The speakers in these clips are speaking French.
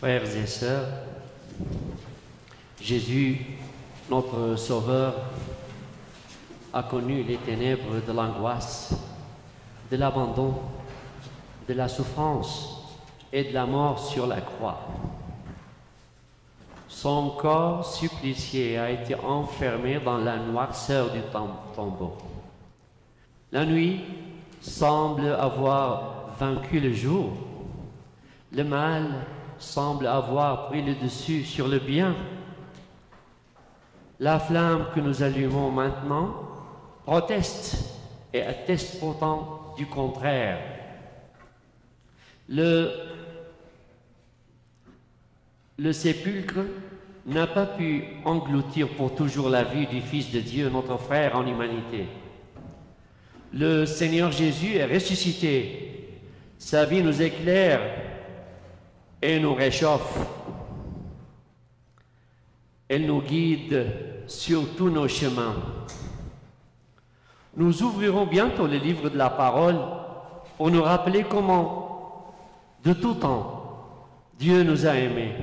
Frères et sœurs, Jésus, notre Sauveur, a connu les ténèbres de l'angoisse, de l'abandon, de la souffrance et de la mort sur la croix. Son corps supplicié a été enfermé dans la noirceur du tombeau. La nuit semble avoir vaincu le jour. Le mal semble avoir pris le dessus sur le bien. La flamme que nous allumons maintenant proteste et atteste pourtant du contraire. Le sépulcre n'a pas pu engloutir pour toujours la vie du Fils de Dieu, notre frère en humanité. Le Seigneur Jésus est ressuscité. Sa vie nous éclaire et nous réchauffe. Elle nous guide sur tous nos chemins. Nous ouvrirons bientôt le livre de la parole pour nous rappeler comment, de tout temps, Dieu nous a aimés.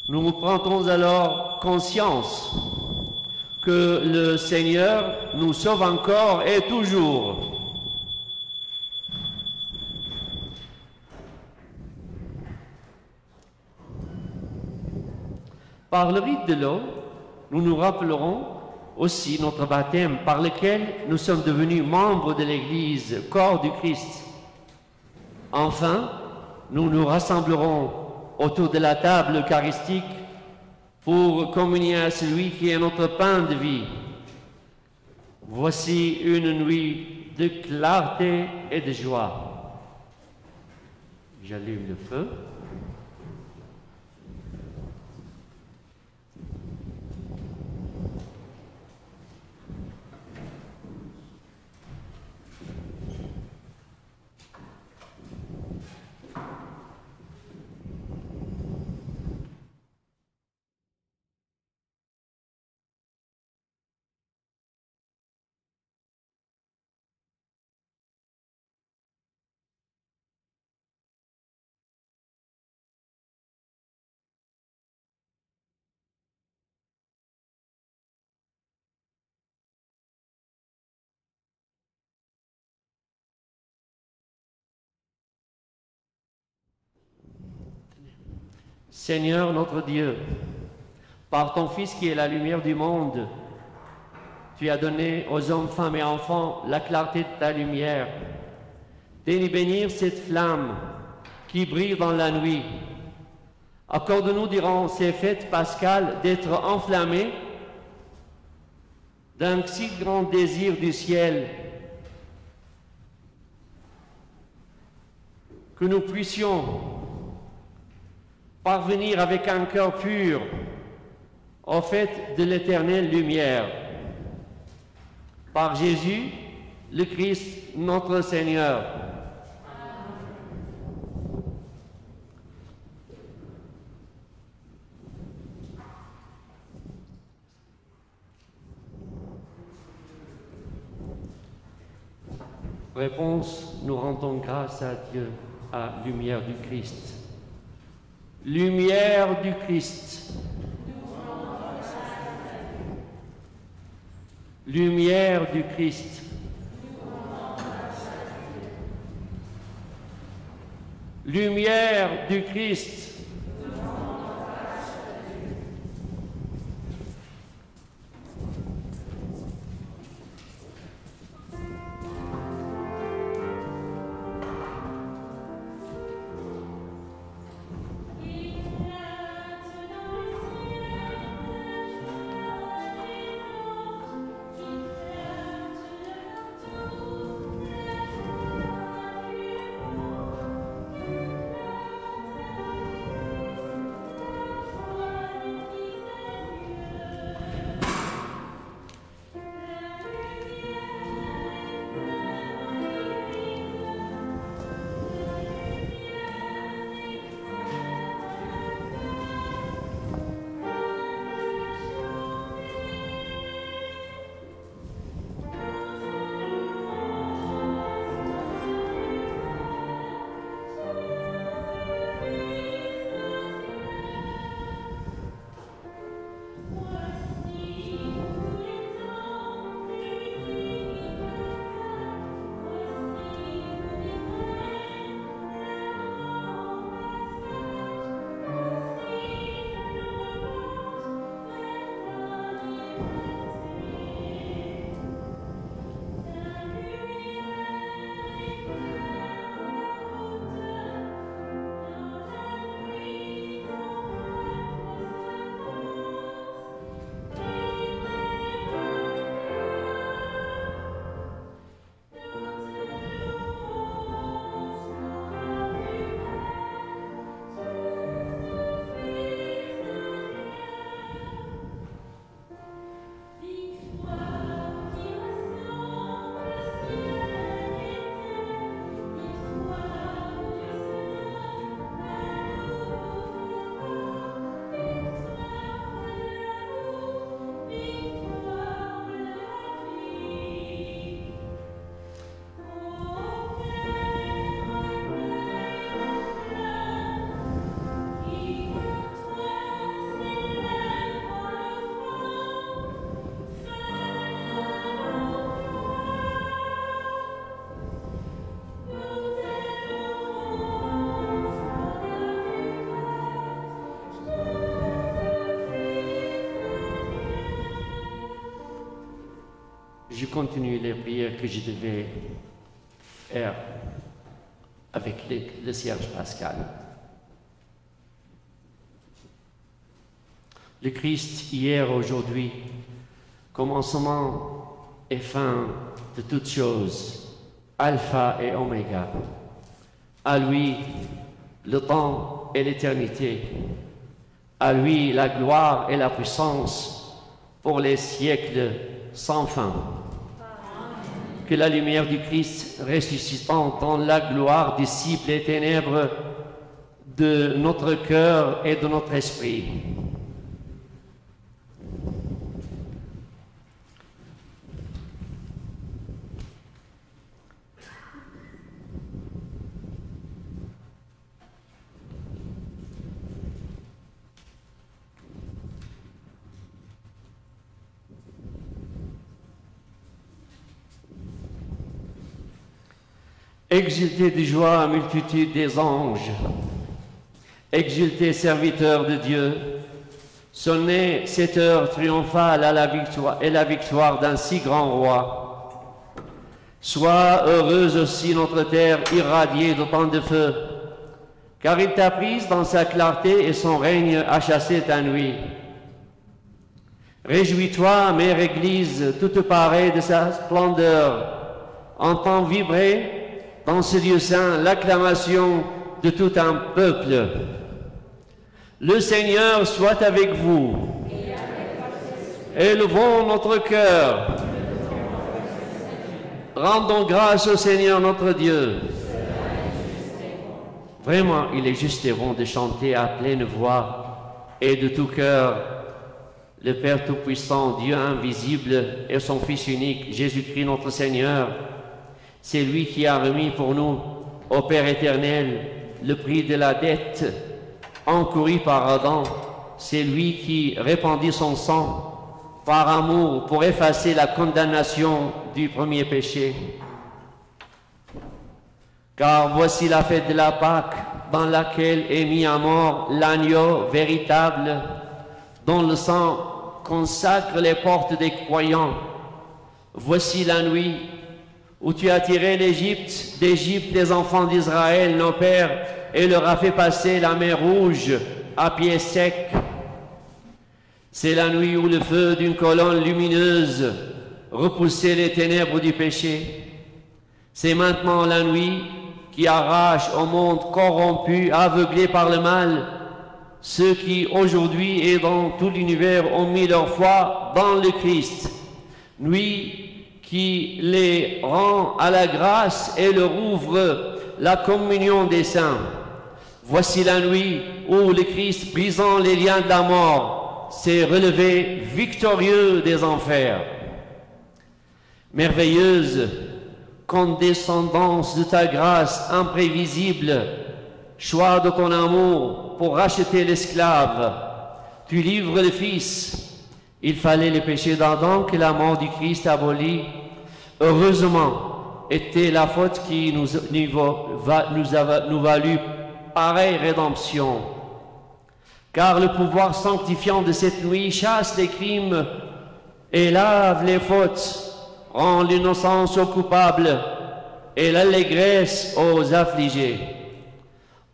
Nous prendrons alors conscience que le Seigneur nous sauve encore et toujours. Par le rite de l'eau, nous nous rappellerons aussi notre baptême par lequel nous sommes devenus membres de l'Église, corps du Christ. Enfin, nous nous rassemblerons autour de la table eucharistique pour communier à celui qui est notre pain de vie. Voici une nuit de clarté et de joie. J'allume le feu. Seigneur notre Dieu, par ton Fils qui est la lumière du monde, tu as donné aux hommes, femmes et enfants la clarté de ta lumière. Daignes bénir cette flamme qui brille dans la nuit. Accorde-nous durant ces fêtes pascales d'être enflammés d'un si grand désir du ciel que nous puissions parvenir avec un cœur pur au fait de l'éternelle lumière. Par Jésus, le Christ, notre Seigneur. Réponse, nous rendons grâce à Dieu, à la lumière du Christ. Lumière du Christ. Lumière du Christ. Lumière du Christ. je continue les prières que je devais faire avec le cierge pascal. Le Christ, hier, aujourd'hui, commencement et fin de toutes choses, alpha et oméga. À lui, le temps et l'éternité. À lui, la gloire et la puissance pour les siècles sans fin. Que la lumière du Christ ressuscitant dans la gloire dissipe les ténèbres de notre cœur et de notre esprit. Exultez de joie, multitude des anges. Exultez, serviteurs de Dieu. Sonnez cette heure triomphale à la victoire et la victoire d'un si grand roi. Sois heureuse aussi notre terre irradiée d'autant de feu, car il t'a prise dans sa clarté et son règne a chassé ta nuit. Réjouis-toi, mère Église, toute parée de sa splendeur. Entends vibrer dans ce lieu saint l'acclamation de tout un peuple. Le Seigneur soit avec vous. Élevons notre cœur. Rendons grâce au Seigneur notre Dieu. Vraiment, il est juste et bon de chanter à pleine voix et de tout cœur le Père Tout-Puissant, Dieu invisible et son Fils unique, Jésus-Christ notre Seigneur. C'est lui qui a remis pour nous, au Père éternel, le prix de la dette encourue par Adam. C'est lui qui répandit son sang par amour pour effacer la condamnation du premier péché. Car voici la fête de la Pâque, dans laquelle est mis à mort l'agneau véritable, dont le sang consacre les portes des croyants. Voici la nuit où tu as tiré d'Égypte les enfants d'Israël, nos pères, et leur as fait passer la mer Rouge à pied sec. C'est la nuit où le feu d'une colonne lumineuse repoussait les ténèbres du péché. C'est maintenant la nuit qui arrache au monde corrompu, aveuglé par le mal, ceux qui aujourd'hui et dans tout l'univers ont mis leur foi dans le Christ. Nuit qui les rend à la grâce et leur ouvre la communion des saints. Voici la nuit où le Christ, brisant les liens de la mort, s'est relevé victorieux des enfers. Merveilleuse condescendance de ta grâce imprévisible, choix de ton amour pour racheter l'esclave, tu livres le Fils. Il fallait le péché d'Adam que la mort du Christ abolit. Heureusement, était la faute qui nous valut pareille rédemption. Car le pouvoir sanctifiant de cette nuit chasse les crimes et lave les fautes, rend l'innocence aux coupables et l'allégresse aux affligés.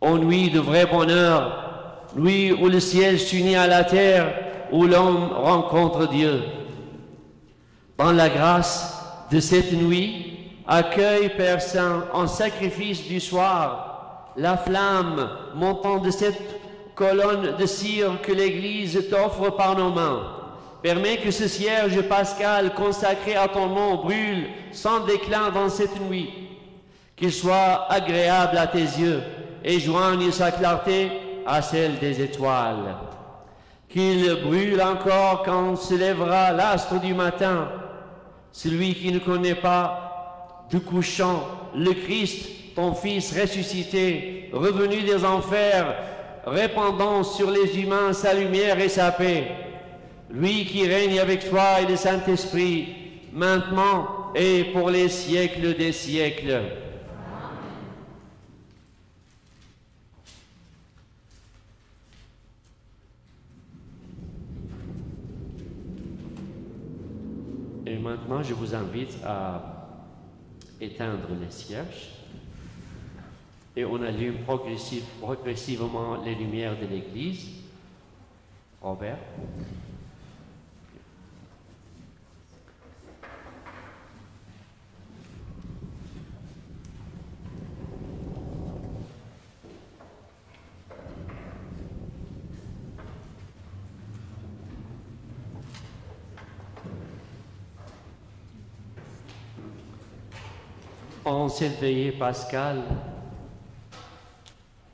Ô nuit de vrai bonheur, nuit où le ciel s'unit à la terre, où l'homme rencontre Dieu. Dans la grâce de cette nuit, accueille, Père Saint, en sacrifice du soir, la flamme montant de cette colonne de cire que l'Église t'offre par nos mains. Permets que ce cierge pascal consacré à ton nom brûle sans déclin dans cette nuit, qu'il soit agréable à tes yeux et joigne sa clarté à celle des étoiles. Qu'il brûle encore quand se lèvera l'astre du matin. Celui qui ne connaît pas du couchant le Christ, ton Fils ressuscité, revenu des enfers, répandant sur les humains sa lumière et sa paix. Lui qui règne avec toi et le Saint-Esprit, maintenant et pour les siècles des siècles. Et maintenant, je vous invite à éteindre les cierges. Et on allume progressivement les lumières de l'église. Robert. En cette veillée pascale,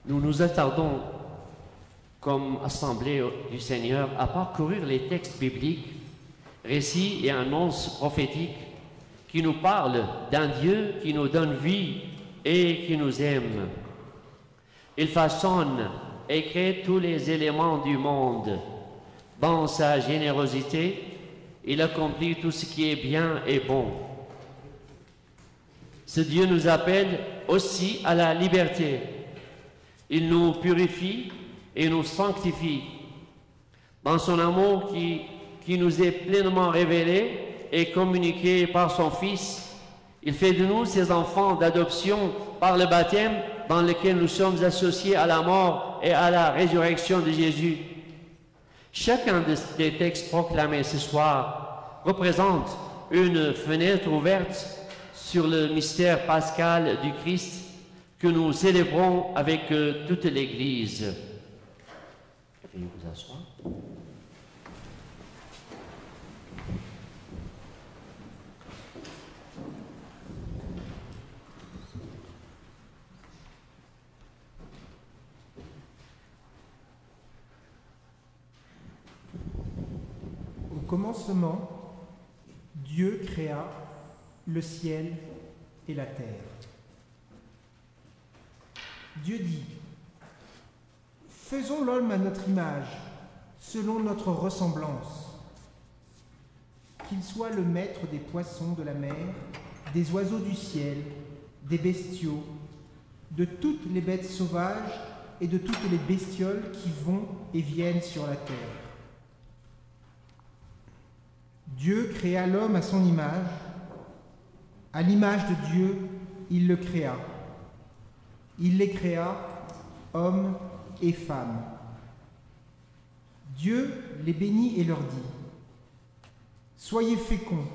nous nous attardons comme assemblée du Seigneur à parcourir les textes bibliques, récits et annonces prophétiques qui nous parlent d'un Dieu qui nous donne vie et qui nous aime. Il façonne et crée tous les éléments du monde. Dans sa générosité, il accomplit tout ce qui est bien et bon. Ce Dieu nous appelle aussi à la liberté. Il nous purifie et nous sanctifie. Dans son amour qui nous est pleinement révélé et communiqué par son Fils, il fait de nous ses enfants d'adoption par le baptême dans lequel nous sommes associés à la mort et à la résurrection de Jésus. Chacun des textes proclamés ce soir représente une fenêtre ouverte sur le mystère pascal du Christ que nous célébrons avec toute l'Église. Veuillez vous asseoir. Au commencement, Dieu créa le ciel et la terre. Dieu dit, « Faisons l'homme à notre image, selon notre ressemblance, qu'il soit le maître des poissons de la mer, des oiseaux du ciel, des bestiaux, de toutes les bêtes sauvages et de toutes les bestioles qui vont et viennent sur la terre. » Dieu créa l'homme à son image. À l'image de Dieu, il le créa. Il les créa, hommes et femmes. Dieu les bénit et leur dit, « Soyez féconds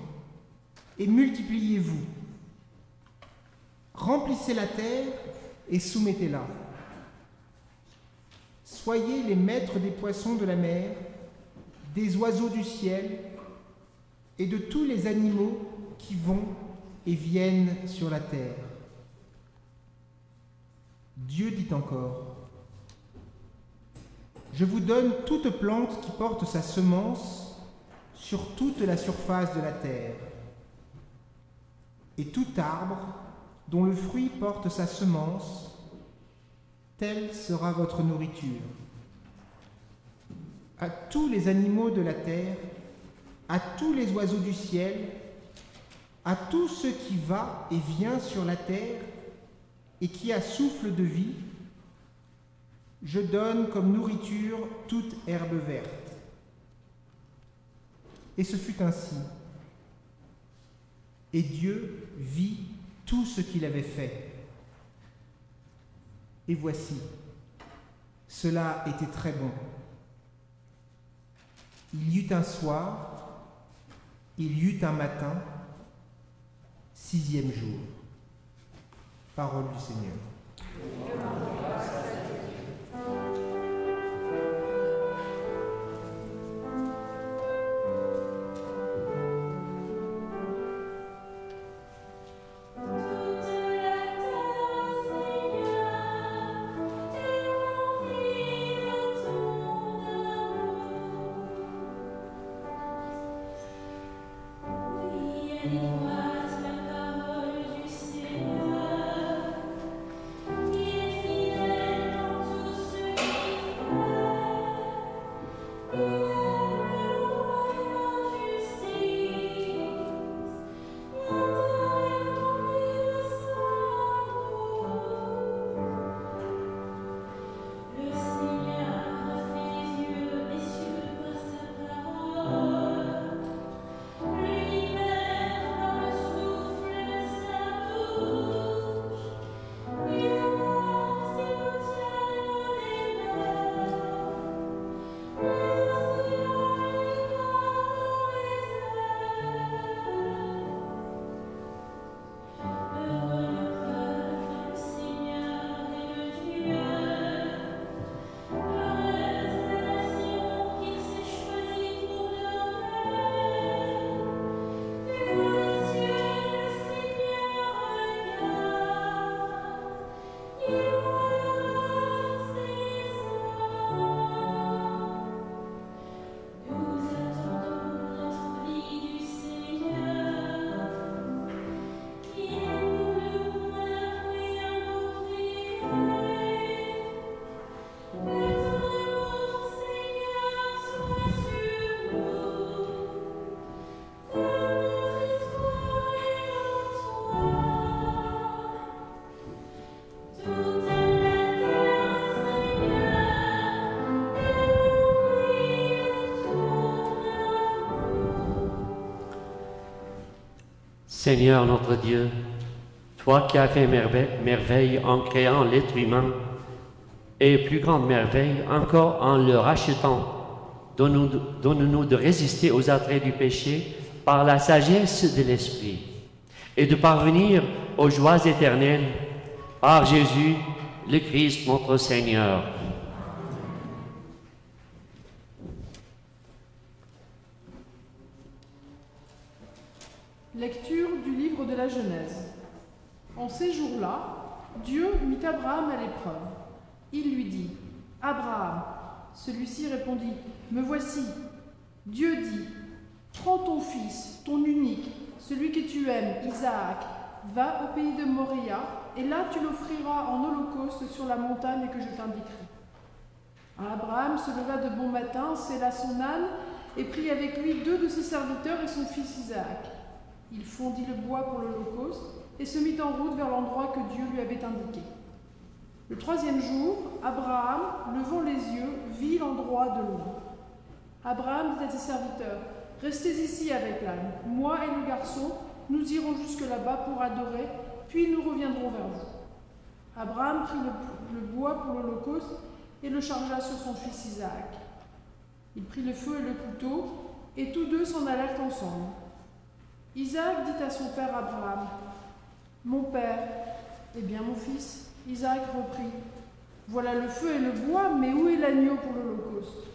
et multipliez-vous. Remplissez la terre et soumettez-la. Soyez les maîtres des poissons de la mer, des oiseaux du ciel et de tous les animaux qui vont et viennent sur la terre. » Dieu dit encore, « Je vous donne toute plante qui porte sa semence sur toute la surface de la terre, et tout arbre dont le fruit porte sa semence, telle sera votre nourriture. À tous les animaux de la terre, à tous les oiseaux du ciel, à tout ce qui va et vient sur la terre et qui a souffle de vie, je donne comme nourriture toute herbe verte. » Et ce fut ainsi. Et Dieu vit tout ce qu'il avait fait. Et voici, cela était très bon. Il y eut un soir, il y eut un matin, 6e jour. Parole du Seigneur. La parole du Seigneur qui est fidèle. Seigneur notre Dieu, toi qui as fait merveille en créant l'être humain, et plus grande merveille encore en le rachetant, donne-nous de résister aux attraits du péché par la sagesse de l'Esprit, et de parvenir aux joies éternelles par Jésus, le Christ notre Seigneur. Lecture du livre de la Genèse. En ces jours-là, Dieu mit Abraham à l'épreuve. Il lui dit, « Abraham !» Celui-ci répondit, « Me voici. » Dieu dit, « Prends ton fils, ton unique, celui que tu aimes, Isaac, va au pays de Moria, et là tu l'offriras en holocauste sur la montagne que je t'indiquerai. » Abraham se leva de bon matin, sella son âne, et prit avec lui 2 de ses serviteurs et son fils Isaac. Il fondit le bois pour l'holocauste et se mit en route vers l'endroit que Dieu lui avait indiqué. Le 3e jour, Abraham, levant les yeux, vit l'endroit de loin. Abraham dit à ses serviteurs, « Restez ici avec l'âne. Moi et le garçon, nous irons jusque là-bas pour adorer, puis nous reviendrons vers vous. » Abraham prit le bois pour l'holocauste et le chargea sur son fils Isaac. Il prit le feu et le couteau, et tous deux s'en allèrent ensemble. Isaac dit à son père Abraham, « Mon père, eh bien mon fils ?» Isaac reprit, « Voilà le feu et le bois, mais où est l'agneau pour l'holocauste ?»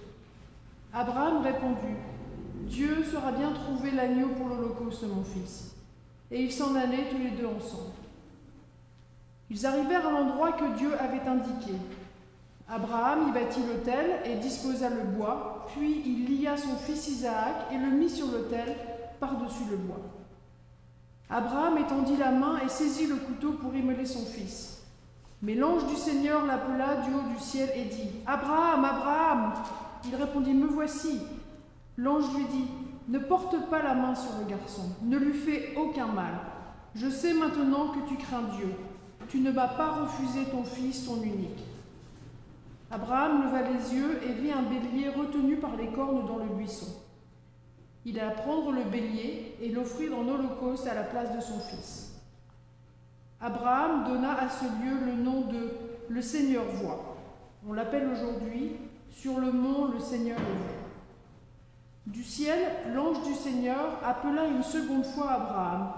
Abraham répondit, « Dieu saura bien trouver l'agneau pour l'holocauste, mon fils. » Et ils s'en allaient tous les deux ensemble. Ils arrivèrent à l'endroit que Dieu avait indiqué. Abraham y bâtit l'autel et disposa le bois, puis il lia son fils Isaac et le mit sur l'autel par-dessus le bois. Abraham étendit la main et saisit le couteau pour immoler son fils. Mais l'ange du Seigneur l'appela du haut du ciel et dit, « Abraham, Abraham !» Il répondit, « Me voici. » L'ange lui dit, « Ne porte pas la main sur le garçon, ne lui fais aucun mal. Je sais maintenant que tu crains Dieu. Tu ne m'as pas refusé ton fils, ton unique. » Abraham leva les yeux et vit un bélier retenu par les cornes dans le buisson. Il alla prendre le bélier et l'offrir en holocauste à la place de son fils. Abraham donna à ce lieu le nom de « Le Seigneur voit ». On l'appelle aujourd'hui « Sur le mont, le Seigneur est vu ». Du ciel, l'ange du Seigneur appela une seconde fois Abraham.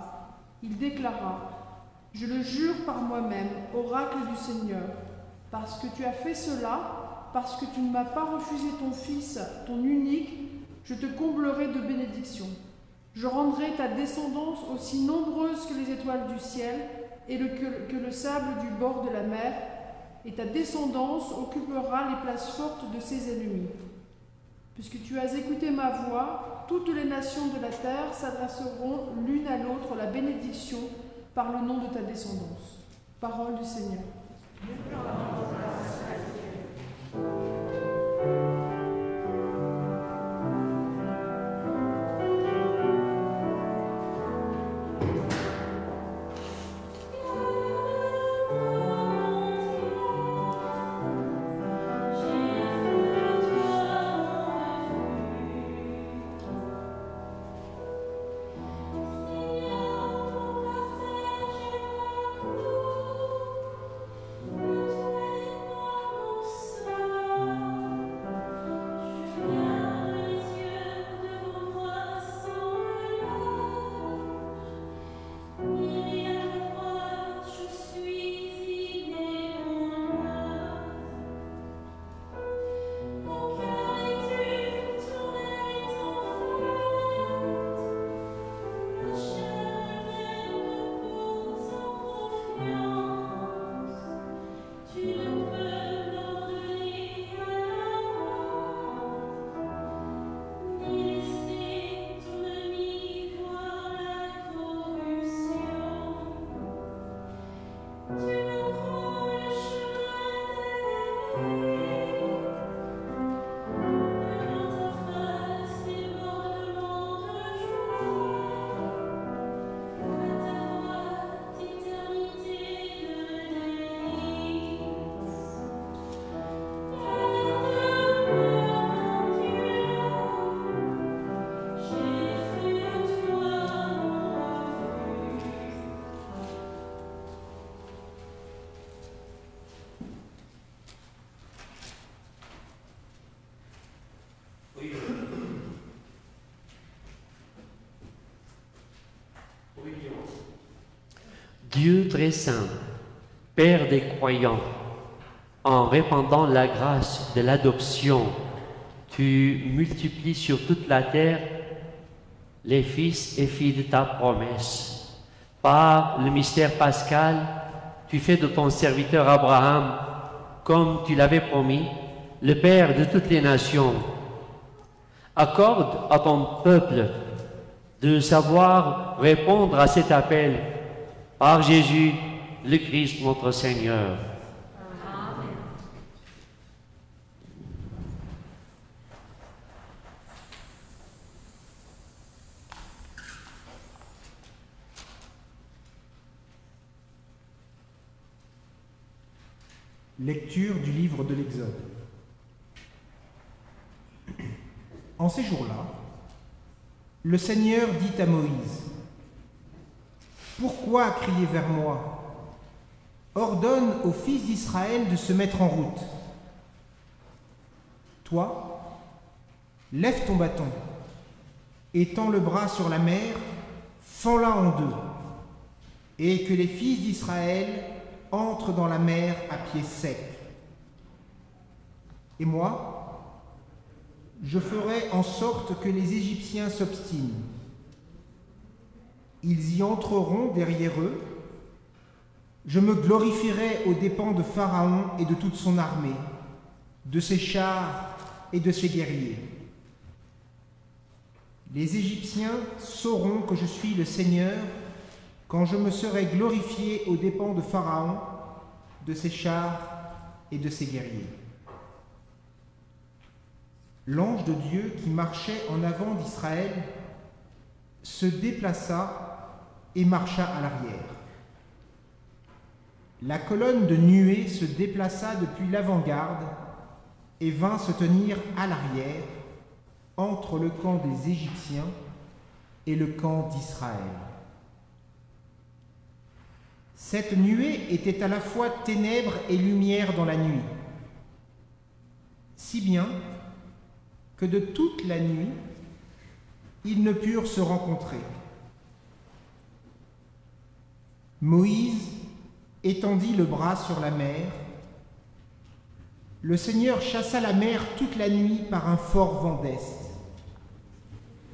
Il déclara, « Je le jure par moi-même, oracle du Seigneur, parce que tu as fait cela, parce que tu ne m'as pas refusé ton fils, ton unique, je te comblerai de bénédictions. Je rendrai ta descendance aussi nombreuse que les étoiles du ciel et que le sable du bord de la mer, et ta descendance occupera les places fortes de ses ennemis. Puisque tu as écouté ma voix, toutes les nations de la terre s'adresseront l'une à l'autre la bénédiction par le nom de ta descendance. » Parole du Seigneur. Dieu très saint, Père des croyants, en répandant la grâce de l'adoption, tu multiplies sur toute la terre les fils et filles de ta promesse. Par le mystère pascal, tu fais de ton serviteur Abraham, comme tu l'avais promis, le Père de toutes les nations. Accorde à ton peuple de savoir répondre à cet appel par Jésus, le Christ notre Seigneur. Amen. Lecture du livre de l'Exode. En ces jours-là, le Seigneur dit à Moïse, « Pourquoi crier vers moi? Ordonne aux fils d'Israël de se mettre en route. Toi, lève ton bâton, étends le bras sur la mer, fends-la en deux, et que les fils d'Israël entrent dans la mer à pied sec. Et moi, je ferai en sorte que les Égyptiens s'obstinent. Ils y entreront derrière eux. Je me glorifierai aux dépens de Pharaon et de toute son armée, de ses chars et de ses guerriers. Les Égyptiens sauront que je suis le Seigneur quand je me serai glorifié aux dépens de Pharaon, de ses chars et de ses guerriers. » L'ange de Dieu qui marchait en avant d'Israël se déplaça et marcha à l'arrière. La colonne de nuée se déplaça depuis l'avant-garde et vint se tenir à l'arrière, entre le camp des Égyptiens et le camp d'Israël. Cette nuée était à la fois ténèbres et lumière dans la nuit, si bien que de toute la nuit, ils ne purent se rencontrer. Moïse étendit le bras sur la mer. Le Seigneur chassa la mer toute la nuit par un fort vent d'est.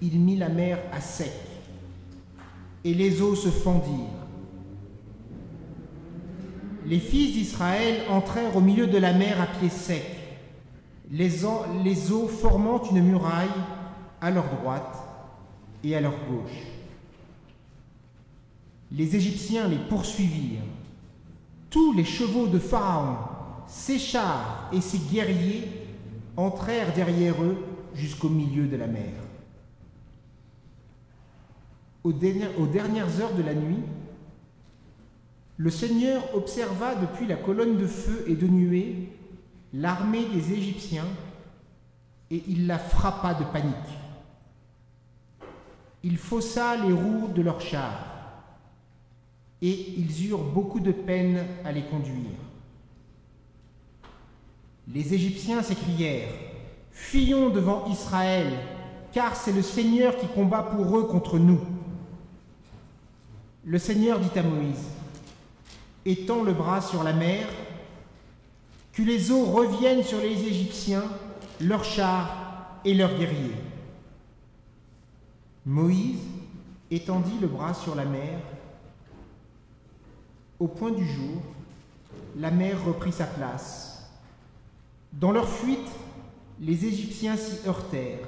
Il mit la mer à sec, et les eaux se fendirent. Les fils d'Israël entrèrent au milieu de la mer à pied sec, les eaux formant une muraille à leur droite et à leur gauche. Les Égyptiens les poursuivirent. Tous les chevaux de Pharaon, ses chars et ses guerriers entrèrent derrière eux jusqu'au milieu de la mer. Aux dernières heures de la nuit, le Seigneur observa depuis la colonne de feu et de nuée l'armée des Égyptiens, et il la frappa de panique. Il faussa les roues de leurs chars, et ils eurent beaucoup de peine à les conduire. Les Égyptiens s'écrièrent, « Fuyons devant Israël, car c'est le Seigneur qui combat pour eux contre nous. » Le Seigneur dit à Moïse, « Étends le bras sur la mer, que les eaux reviennent sur les Égyptiens, leurs chars et leurs guerriers. » Moïse étendit le bras sur la mer. Au point du jour, la mer reprit sa place. Dans leur fuite, les Égyptiens s'y heurtèrent,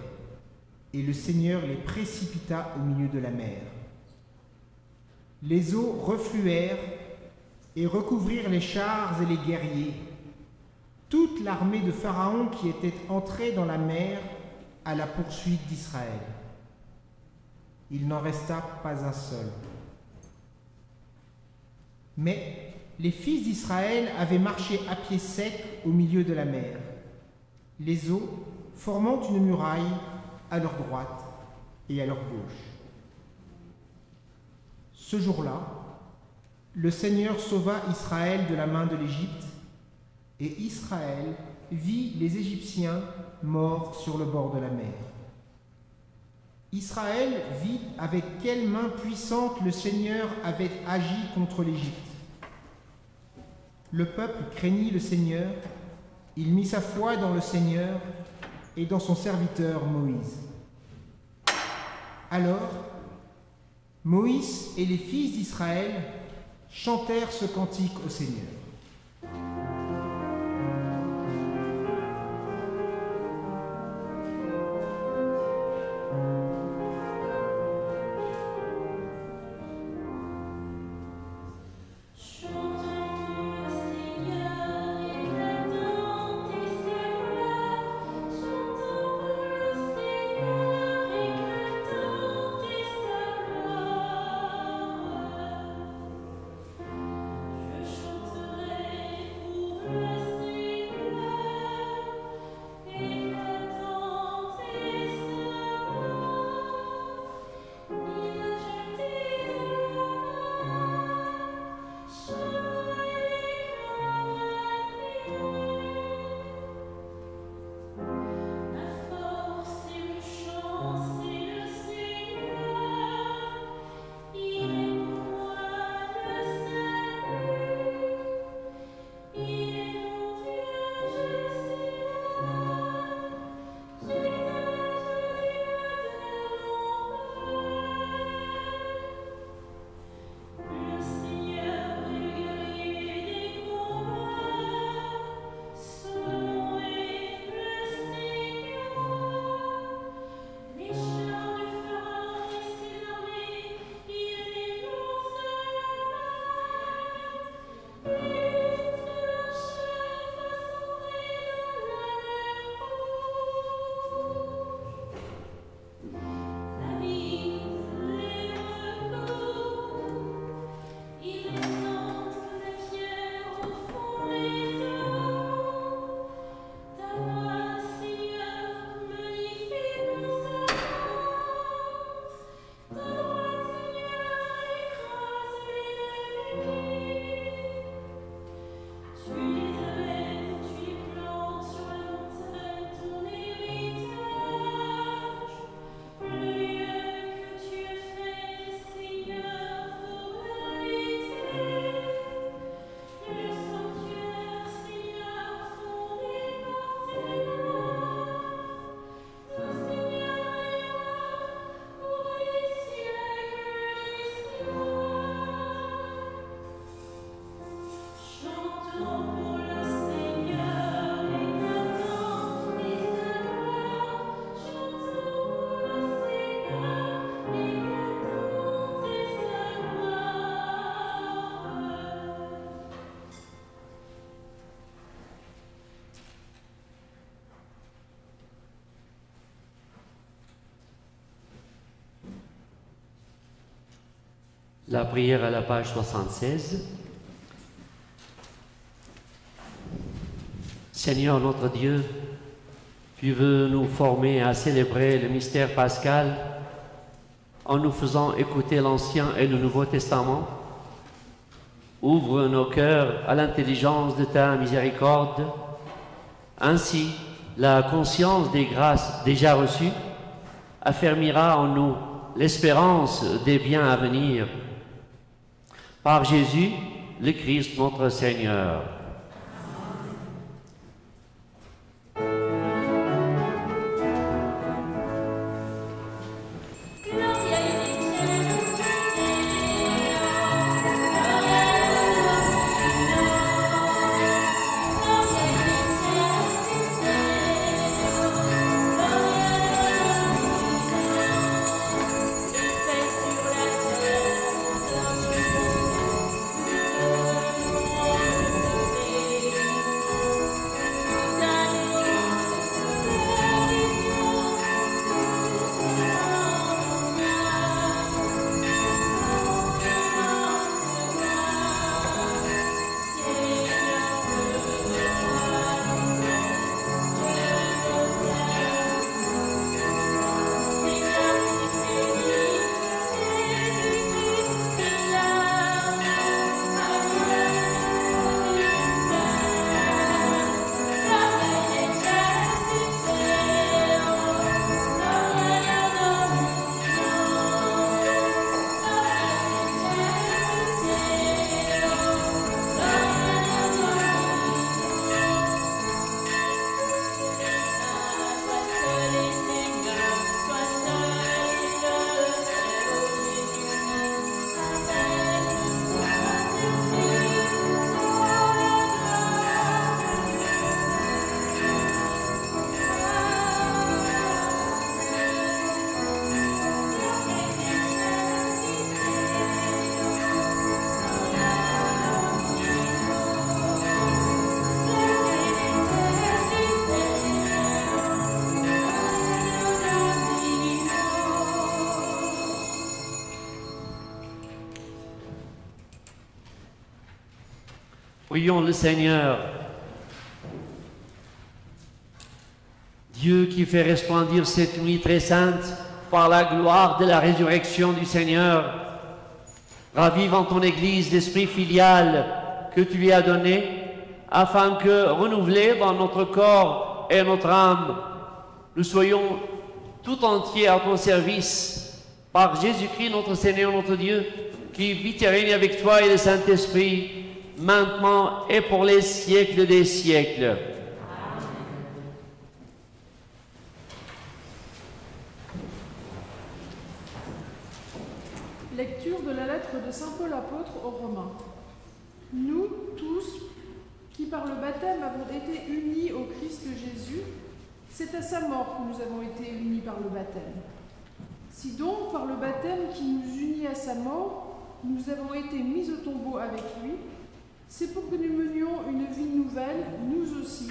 et le Seigneur les précipita au milieu de la mer. Les eaux refluèrent et recouvrirent les chars et les guerriers, toute l'armée de Pharaon qui était entrée dans la mer à la poursuite d'Israël. Il n'en resta pas un seul. Mais les fils d'Israël avaient marché à pied sec au milieu de la mer, les eaux formant une muraille à leur droite et à leur gauche. Ce jour-là, le Seigneur sauva Israël de la main de l'Égypte, et Israël vit les Égyptiens morts sur le bord de la mer. Israël vit avec quelle main puissante le Seigneur avait agi contre l'Égypte. Le peuple craignit le Seigneur, il mit sa foi dans le Seigneur et dans son serviteur Moïse. Alors, Moïse et les fils d'Israël chantèrent ce cantique au Seigneur. La prière à la page 76. Seigneur notre Dieu, tu veux nous former à célébrer le mystère pascal en nous faisant écouter l'Ancien et le Nouveau Testament. Ouvre nos cœurs à l'intelligence de ta miséricorde. Ainsi, la conscience des grâces déjà reçues affermira en nous l'espérance des biens à venir. Par Jésus, le Christ notre Seigneur. Sur la terre, Prions le Seigneur. Dieu qui fait resplendir cette nuit très sainte par la gloire de la résurrection du Seigneur, ravive en ton Église l'esprit filial que tu lui as donné, afin que, renouvelés dans notre corps et notre âme, nous soyons tout entiers à ton service, par Jésus-Christ notre Seigneur, notre Dieu, qui vit et règne avec toi et le Saint-Esprit, maintenant et pour les siècles des siècles. Lecture de la lettre de saint Paul apôtre aux Romains. Nous tous, qui par le baptême avons été unis au Christ Jésus, c'est à sa mort que nous avons été unis par le baptême. Si donc, par le baptême qui nous unit à sa mort, nous avons été mis au tombeau avec lui, c'est pour que nous menions une vie nouvelle, nous aussi,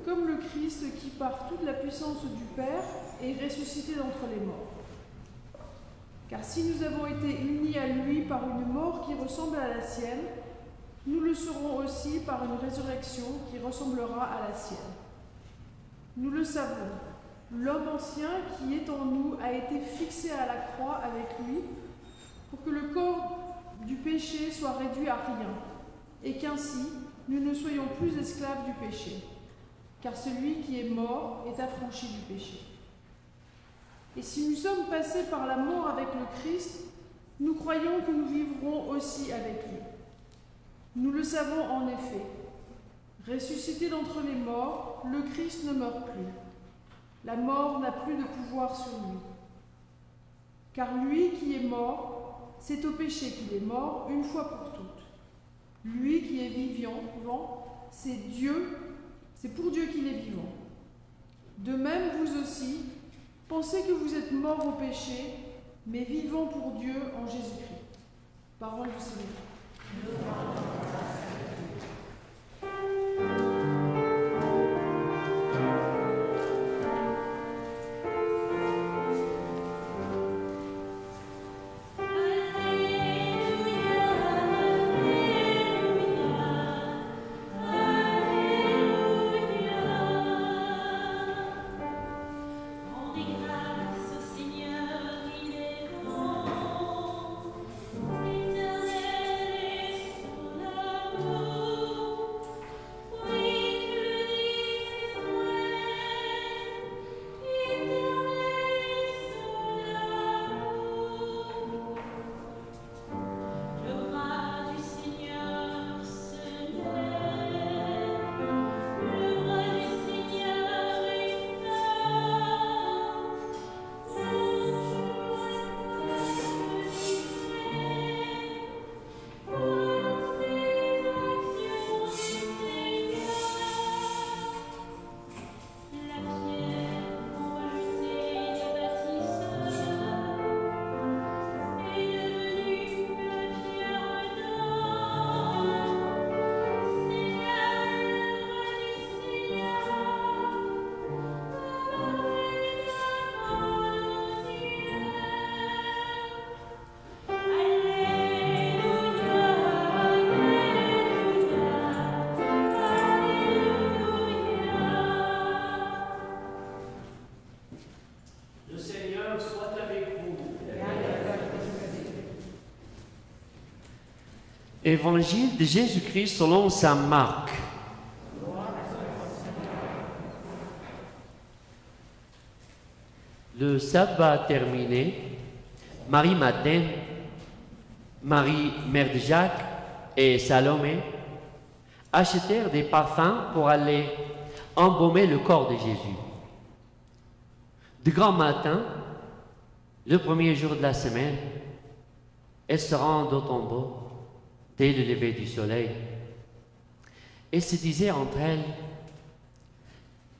comme le Christ qui, par toute la puissance du Père, est ressuscité d'entre les morts. Car si nous avons été unis à lui par une mort qui ressemble à la sienne, nous le serons aussi par une résurrection qui ressemblera à la sienne. Nous le savons, l'homme ancien qui est en nous a été fixé à la croix avec lui pour que le corps du péché soit réduit à rien et qu'ainsi nous ne soyons plus esclaves du péché, car celui qui est mort est affranchi du péché. Et si nous sommes passés par la mort avec le Christ, nous croyons que nous vivrons aussi avec lui. Nous le savons en effet. Ressuscité d'entre les morts, le Christ ne meurt plus. La mort n'a plus de pouvoir sur lui. Car lui qui est mort, c'est au péché qu'il est mort une fois pour toutes. Lui qui est vivant, c'est pour Dieu qu'il est vivant. De même, vous aussi, pensez que vous êtes morts au péché, mais vivants pour Dieu en Jésus-Christ. Parole du Seigneur. Évangile de Jésus-Christ selon saint Marc. Le sabbat terminé, Marie-Madeleine, Marie, mère de Jacques, et Salomé achetèrent des parfums pour aller embaumer le corps de Jésus. De grand matin, le premier jour de la semaine, elles se rendent au tombeau dès le lever du soleil. Et se disaient entre elles,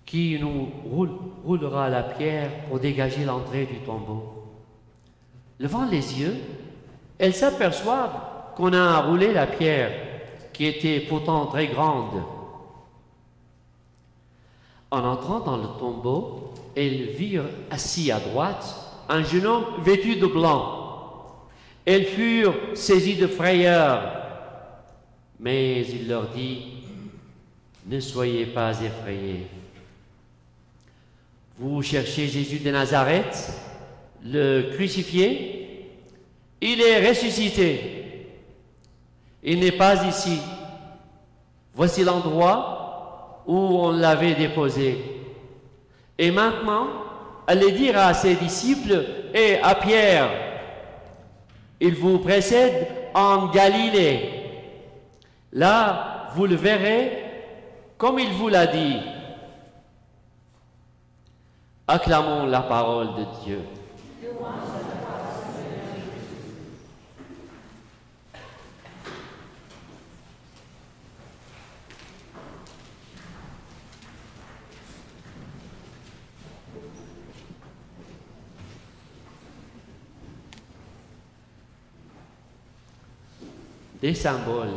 qui nous roulera la pierre pour dégager l'entrée du tombeau. Levant les yeux, elles s'aperçoivent qu'on a roulé la pierre, qui était pourtant très grande. En entrant dans le tombeau, elles virent assis à droite un jeune homme vêtu de blanc. Elles furent saisies de frayeur. Mais il leur dit, ne soyez pas effrayés. Vous cherchez Jésus de Nazareth, le crucifié. Il est ressuscité. Il n'est pas ici. Voici l'endroit où on l'avait déposé. Et maintenant, allez dire à ses disciples et à Pierre, il vous précède en Galilée. Là, vous le verrez comme il vous l'a dit. Acclamons la parole de Dieu. Des symboles.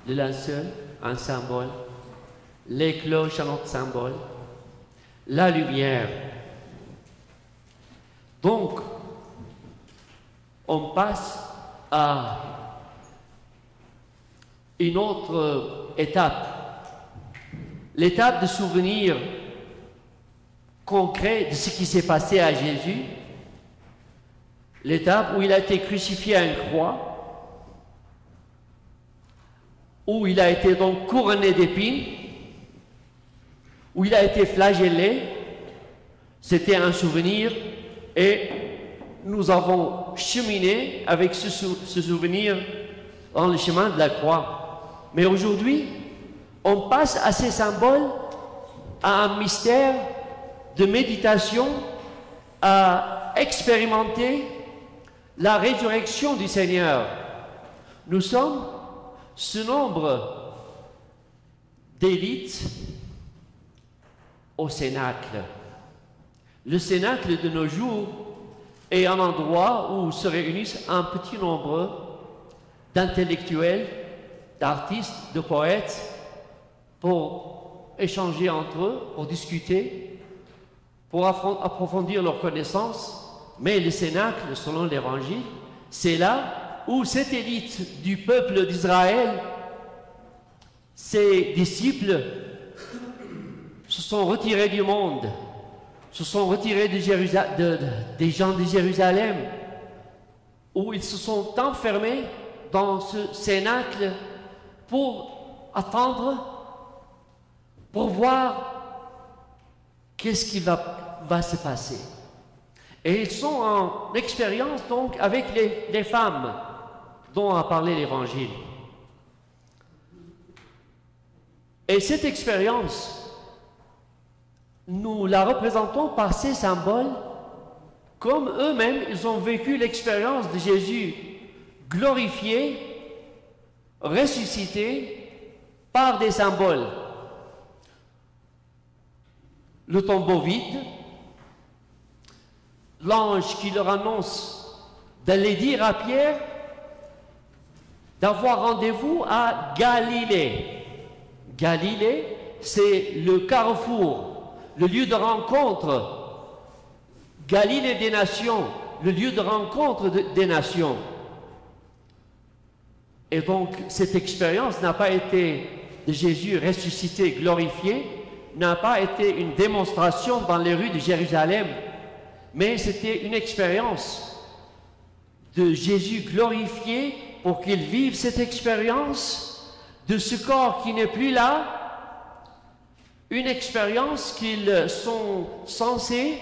Le linceul, un symbole. Les cloches, un autre symbole. La lumière. Donc, on passe à une autre étape. L'étape de souvenir concret de ce qui s'est passé à Jésus. L'étape où il a été crucifié à une croix, où il a été donc couronné d'épines, où il a été flagellé. C'était un souvenir et nous avons cheminé avec ce souvenir dans le chemin de la croix. Mais aujourd'hui, on passe à ces symboles, à un mystère de méditation, à expérimenter la résurrection du Seigneur. Nous sommes ce nombre d'élites au Cénacle. Le Cénacle de nos jours est un endroit où se réunissent un petit nombre d'intellectuels, d'artistes, de poètes pour échanger entre eux, pour discuter, pour approfondir leurs connaissances. Mais le Cénacle, selon l'Évangile, c'est là où cette élite du peuple d'Israël, ses disciples, se sont retirés du monde, se sont retirés des gens de Jérusalem, où ils se sont enfermés dans ce Cénacle pour attendre, pour voir qu'est-ce qui va se passer. Et ils sont en expérience donc avec les femmes dont a parlé l'Évangile. Et cette expérience, nous la représentons par ces symboles, comme eux-mêmes, ils ont vécu l'expérience de Jésus glorifié, ressuscité, par des symboles. Le tombeau vide, l'ange qui leur annonce d'aller dire à Pierre d'avoir rendez-vous à Galilée. Galilée, c'est le carrefour, le lieu de rencontre. Galilée des nations, le lieu de rencontre des nations. Et donc, cette expérience n'a pas été de Jésus ressuscité, glorifié, n'a pas été une démonstration dans les rues de Jérusalem, mais c'était une expérience de Jésus glorifié pour qu'il vive cette expérience de ce corps qui n'est plus là, une expérience qu'ils sont censés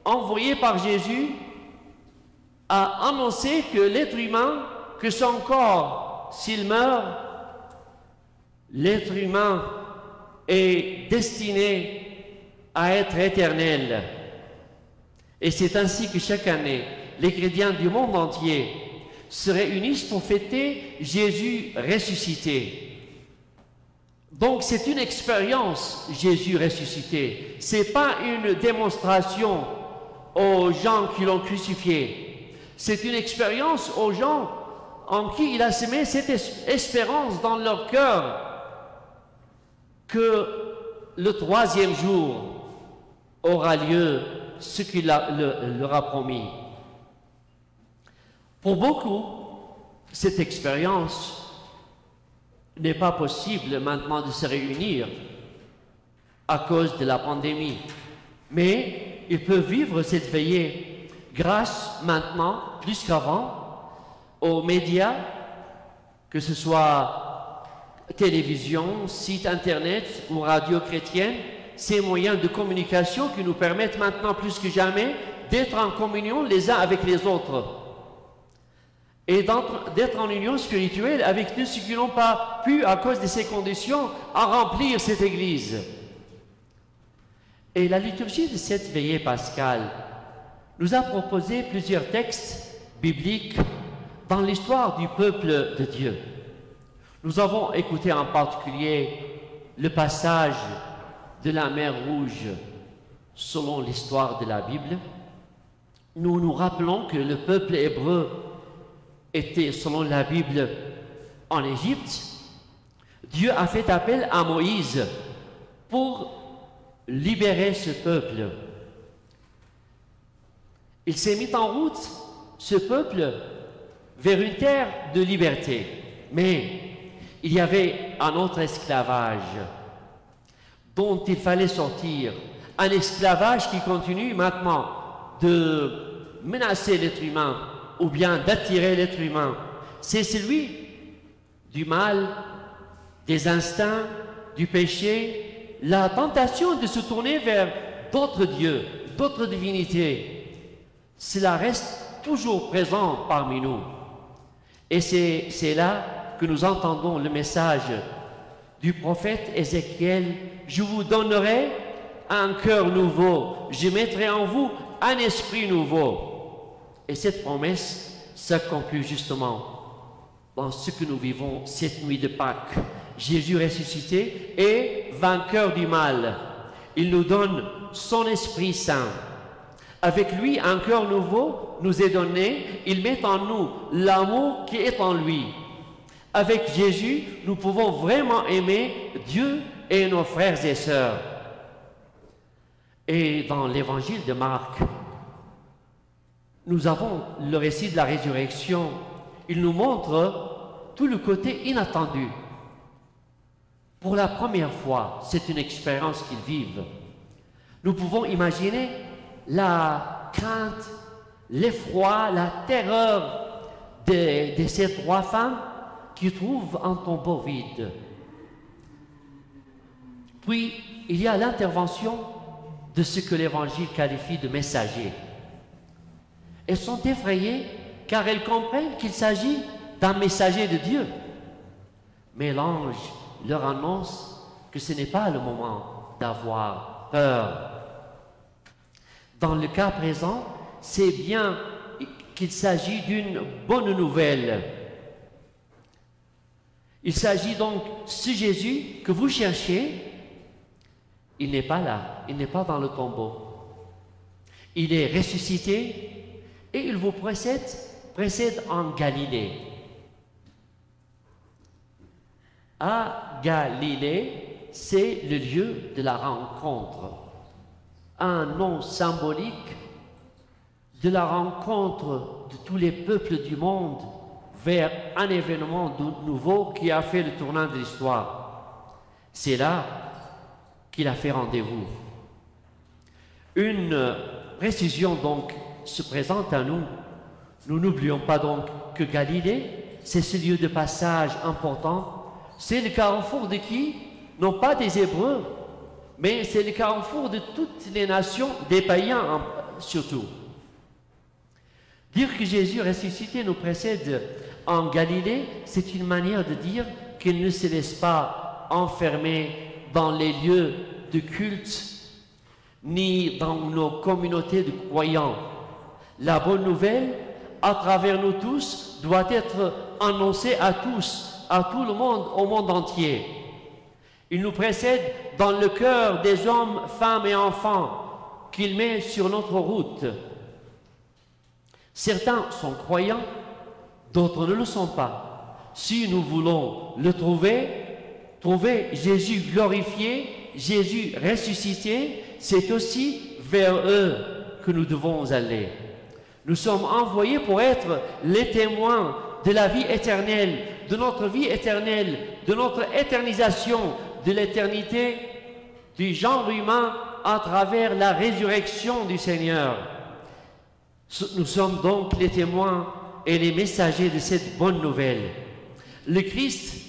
envoyer par Jésus à annoncer que l'être humain, que son corps, s'il meurt, l'être humain est destiné à être éternel. Et c'est ainsi que chaque année, les chrétiens du monde entier se réunissent pour fêter Jésus ressuscité. Donc c'est une expérience, Jésus ressuscité. Ce n'est pas une démonstration aux gens qui l'ont crucifié. C'est une expérience aux gens en qui il a semé cette espérance dans leur cœur que le troisième jour aura lieu ce qu'il leur a promis. Pour beaucoup, cette expérience n'est pas possible maintenant de se réunir à cause de la pandémie. Mais ils peuvent vivre cette veillée grâce maintenant, plus qu'avant, aux médias, que ce soit télévision, site internet ou radio chrétienne, ces moyens de communication qui nous permettent maintenant plus que jamais d'être en communion les uns avec les autres et d'être en union spirituelle avec tous ceux qui n'ont pas pu, à cause de ces conditions, à remplir cette église. Et la liturgie de cette veillée pascale nous a proposé plusieurs textes bibliques dans l'histoire du peuple de Dieu. Nous avons écouté en particulier le passage de la mer Rouge selon l'histoire de la Bible. Nous nous rappelons que le peuple hébreu était, selon la Bible, en Égypte. Dieu a fait appel à Moïse pour libérer ce peuple. Il s'est mis en route, ce peuple, vers une terre de liberté. Mais il y avait un autre esclavage dont il fallait sortir. Un esclavage qui continue maintenant de menacer l'être humain ou bien d'attirer l'être humain. C'est celui du mal, des instincts, du péché, la tentation de se tourner vers d'autres dieux, d'autres divinités. Cela reste toujours présent parmi nous. Et c'est là que nous entendons le message du prophète Ézéchiel: je vous donnerai un cœur nouveau, je mettrai en vous un esprit nouveau. Et cette promesse s'accomplit justement dans ce que nous vivons cette nuit de Pâques. Jésus ressuscité et vainqueur du mal. Il nous donne son Esprit Saint. Avec lui, un cœur nouveau nous est donné. Il met en nous l'amour qui est en lui. Avec Jésus, nous pouvons vraiment aimer Dieu et nos frères et sœurs. Et dans l'évangile de Marc, nous avons le récit de la résurrection. Il nous montre tout le côté inattendu. Pour la première fois, c'est une expérience qu'ils vivent. Nous pouvons imaginer la crainte, l'effroi, la terreur de ces trois femmes qui trouvent un tombeau vide. Puis, il y a l'intervention de ce que l'Évangile qualifie de messager. Elles sont effrayées car elles comprennent qu'il s'agit d'un messager de Dieu. Mais l'ange leur annonce que ce n'est pas le moment d'avoir peur. Dans le cas présent, c'est bien qu'il s'agit d'une bonne nouvelle. Il s'agit donc, ce Jésus que vous cherchez, il n'est pas là, il n'est pas dans le tombeau. Il est ressuscité et il vous précède en Galilée. À Galilée, c'est le lieu de la rencontre. Un nom symbolique de la rencontre de tous les peuples du monde vers un événement nouveau qui a fait le tournant de l'histoire. C'est là qu'il a fait rendez-vous. Une précision donc se présente à nous. Nous n'oublions pas donc que Galilée, c'est ce lieu de passage important. C'est le carrefour de qui? Non pas des Hébreux, mais c'est le carrefour de toutes les nations, des païens surtout. Dire que Jésus ressuscité nous précède en Galilée, c'est une manière de dire qu'il ne se laisse pas enfermer dans les lieux de culte, ni dans nos communautés de croyants. La bonne nouvelle, à travers nous tous, doit être annoncée à tous, à tout le monde, au monde entier. Il nous précède dans le cœur des hommes, femmes et enfants qu'il met sur notre route. Certains sont croyants, d'autres ne le sont pas. Si nous voulons le trouver Jésus glorifié, Jésus ressuscité, c'est aussi vers eux que nous devons aller. Nous sommes envoyés pour être les témoins de la vie éternelle, de notre vie éternelle, de notre éternisation, de l'éternité du genre humain à travers la résurrection du Seigneur. Nous sommes donc les témoins et les messagers de cette bonne nouvelle. Le Christ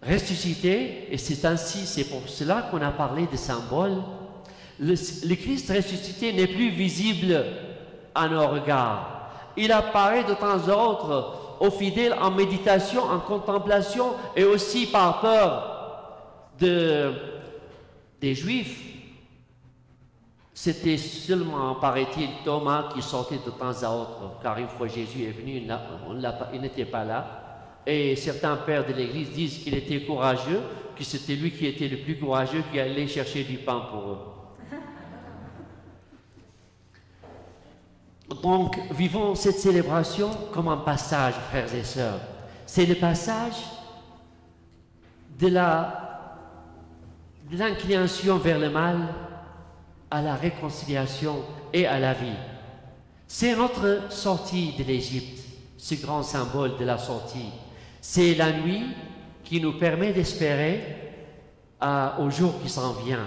ressuscité, et c'est pour cela qu'on a parlé de symbole, le Christ ressuscité n'est plus visible à nos regards. Il apparaît de temps à autre aux fidèles en méditation, en contemplation et aussi par peur des Juifs. C'était seulement, paraît-il, Thomas qui sortait de temps à autre, car une fois Jésus est venu, il n'était pas là. Et certains pères de l'Église disent qu'il était courageux, que c'était lui qui était le plus courageux, qui allait chercher du pain pour eux. Donc, vivons cette célébration comme un passage, frères et sœurs. C'est le passage de l'inclination vers le mal à la réconciliation et à la vie. C'est notre sortie de l'Égypte, ce grand symbole de la sortie. C'est la nuit qui nous permet d'espérer au jour qui s'en vient.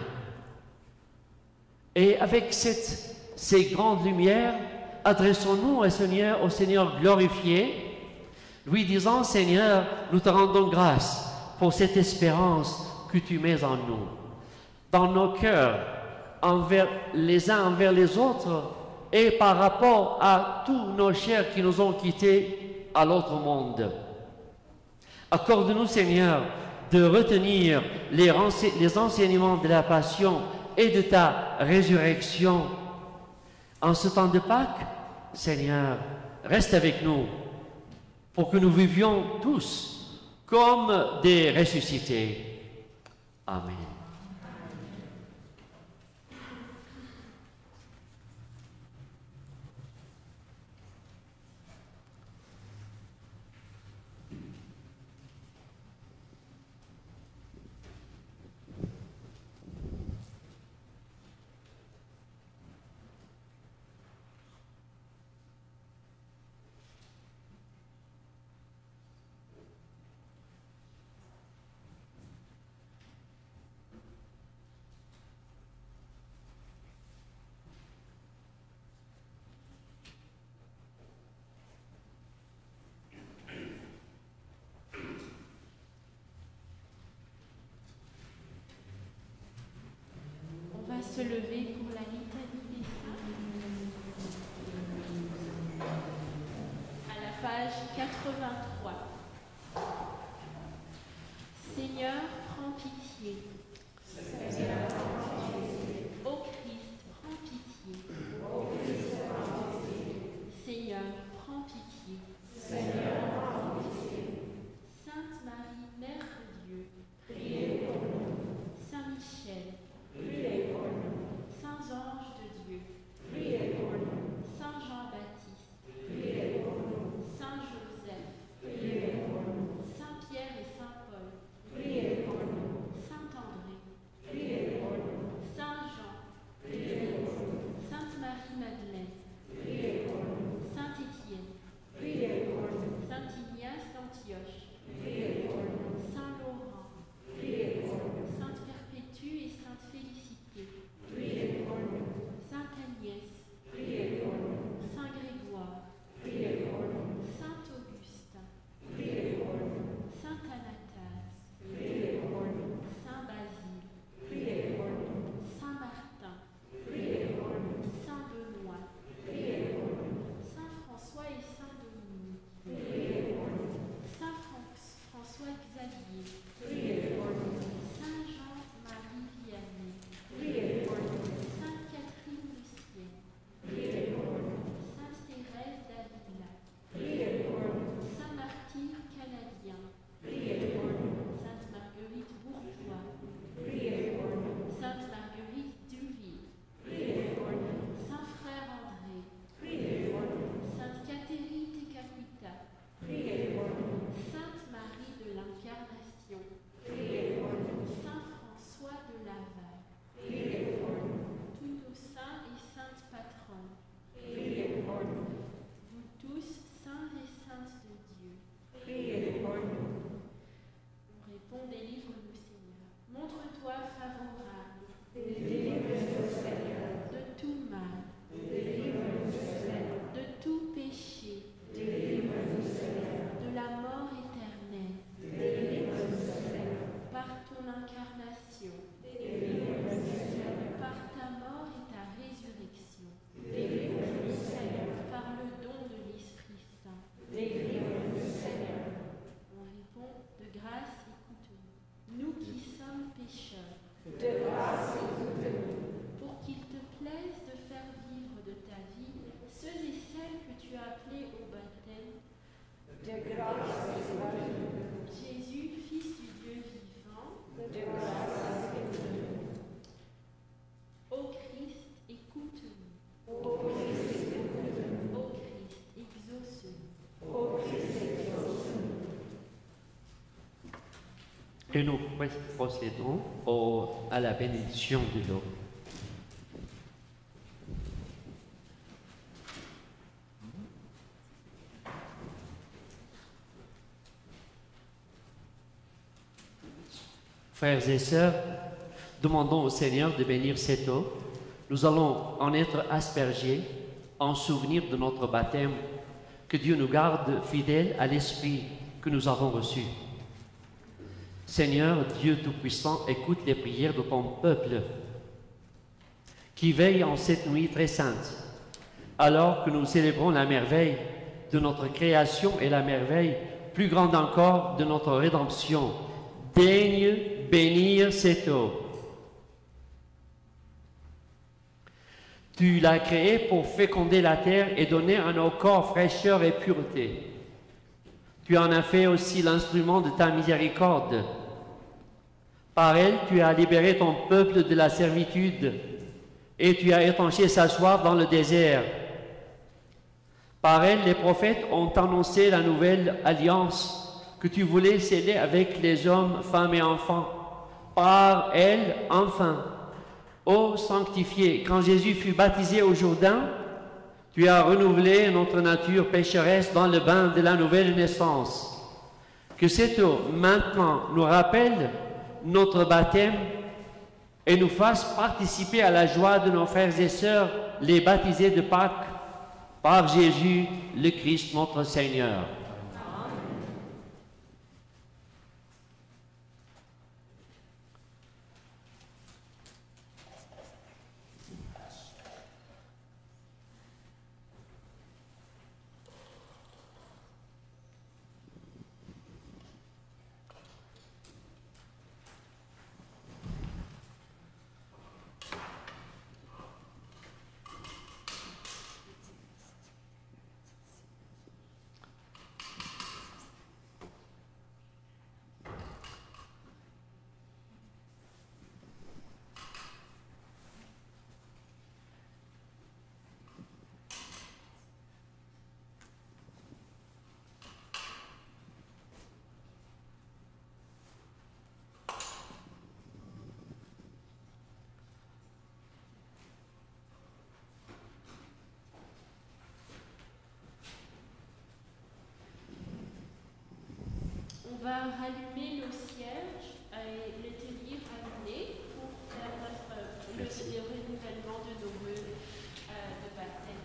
Et avec ces grandes lumières, adressons-nous au Seigneur glorifié, lui disant: Seigneur, nous te rendons grâce pour cette espérance que tu mets en nous, dans nos cœurs, les uns envers les autres, et par rapport à tous nos chers qui nous ont quittés à l'autre monde. Accorde-nous, Seigneur, de retenir les enseignements de la passion et de ta résurrection. En ce temps de Pâques, Seigneur, reste avec nous pour que nous vivions tous comme des ressuscités. Amen. Se lever pour la litanie des saints. À la page 83. Seigneur, prends pitié. Seigneur, prends pitié. Ô Christ, prends pitié. Ô Christ, prends pitié. Seigneur, prends pitié. Seigneur, prends pitié. Sainte Marie, Mère de Dieu, priez pour nous. Saint Michel, priez pour nous. Saint condamnation. Par ta mort et ta résurrection. Par le don de l'Esprit Saint. On répond, de grâce écoute-nous. Nous qui sommes pécheurs. Pour qu'il te plaise de faire vivre de ta vie ceux et celles que tu as appelés au baptême. Jésus, Fils du Dieu vivant. Ô Christ, écoute-nous. Ô Christ, exauce-nous. Et nous procédons à la bénédiction de l'eau. Frères et sœurs, demandons au Seigneur de bénir cette eau. Nous allons en être aspergés en souvenir de notre baptême. Que Dieu nous garde fidèles à l'Esprit que nous avons reçu. Seigneur, Dieu Tout-Puissant, écoute les prières de ton peuple qui veille en cette nuit très sainte, alors que nous célébrons la merveille de notre création et la merveille plus grande encore de notre rédemption. Daigne bénir cette eau. Tu l'as créée pour féconder la terre et donner à nos corps fraîcheur et pureté. Tu en as fait aussi l'instrument de ta miséricorde. Par elle, tu as libéré ton peuple de la servitude et tu as étanché sa soif dans le désert. Par elle, les prophètes ont annoncé la nouvelle alliance que tu voulais sceller avec les hommes, femmes et enfants. Par elle, enfin, ô sanctifié, quand Jésus fut baptisé au Jourdain, tu as renouvelé notre nature pécheresse dans le bain de la nouvelle naissance. Que cette eau, maintenant, nous rappelle notre baptême et nous fasse participer à la joie de nos frères et sœurs, les baptisés de Pâques, par Jésus, le Christ, notre Seigneur. On va rallumer nos cierges et les tenir allumés pour faire le renouvellement de nos vœux de baptême.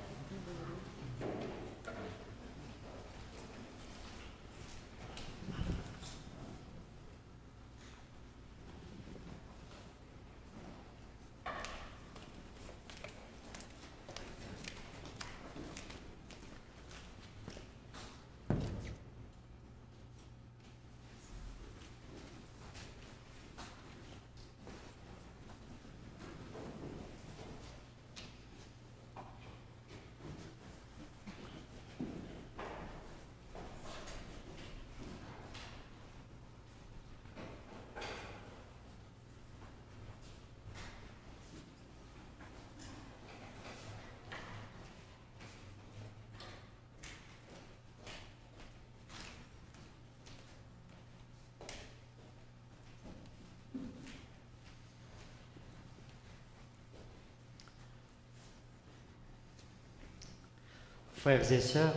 Frères et sœurs,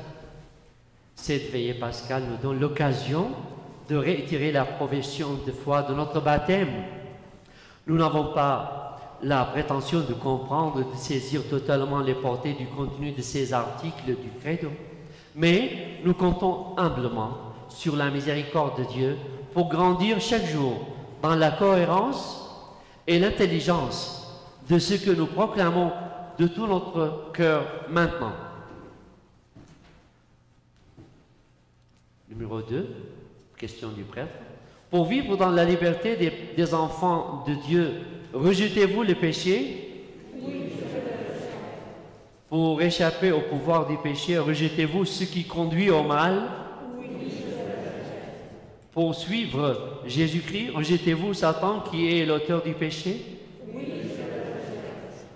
cette veillée pascale nous donne l'occasion de réitérer la profession de foi de notre baptême. Nous n'avons pas la prétention de comprendre, de saisir totalement les portées du contenu de ces articles du credo, mais nous comptons humblement sur la miséricorde de Dieu pour grandir chaque jour dans la cohérence et l'intelligence de ce que nous proclamons de tout notre cœur maintenant. Numéro 2, question du prêtre. Pour vivre dans la liberté des enfants de Dieu, rejetez-vous le péché? Oui, je le rejette. Pour échapper au pouvoir du péché, rejetez-vous ce qui conduit au mal? Oui, je le rejette. Pour suivre Jésus-Christ, rejetez-vous Satan qui est l'auteur du péché? Oui, je le rejette.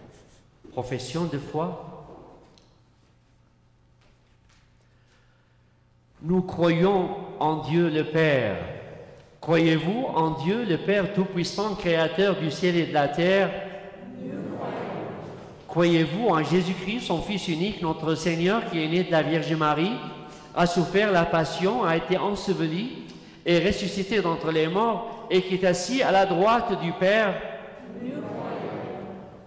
Profession de foi. Nous croyons en Dieu le Père. Croyez-vous en Dieu le Père Tout-Puissant, Créateur du ciel et de la terre? Nous croyons. Croyez-vous en Jésus-Christ, son Fils unique, notre Seigneur, qui est né de la Vierge Marie, a souffert la passion, a été enseveli et ressuscité d'entre les morts, et qui est assis à la droite du Père? Nous croyons.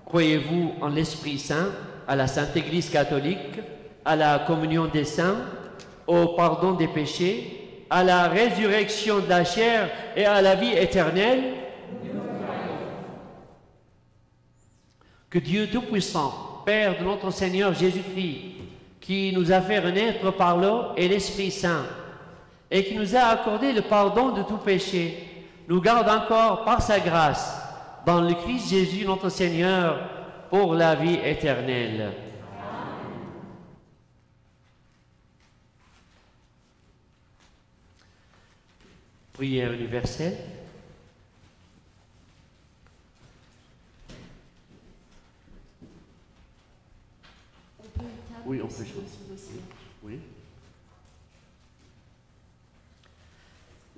Croyez-vous en l'Esprit Saint, à la Sainte Église catholique, à la communion des saints, au pardon des péchés, à la résurrection de la chair et à la vie éternelle? Que Dieu Tout-Puissant, Père de notre Seigneur Jésus-Christ, qui nous a fait renaître par l'eau et l'Esprit Saint, et qui nous a accordé le pardon de tout péché, nous garde encore par sa grâce dans le Christ Jésus notre Seigneur pour la vie éternelle. Prière universelle. Oui, on peut jouer. Oui.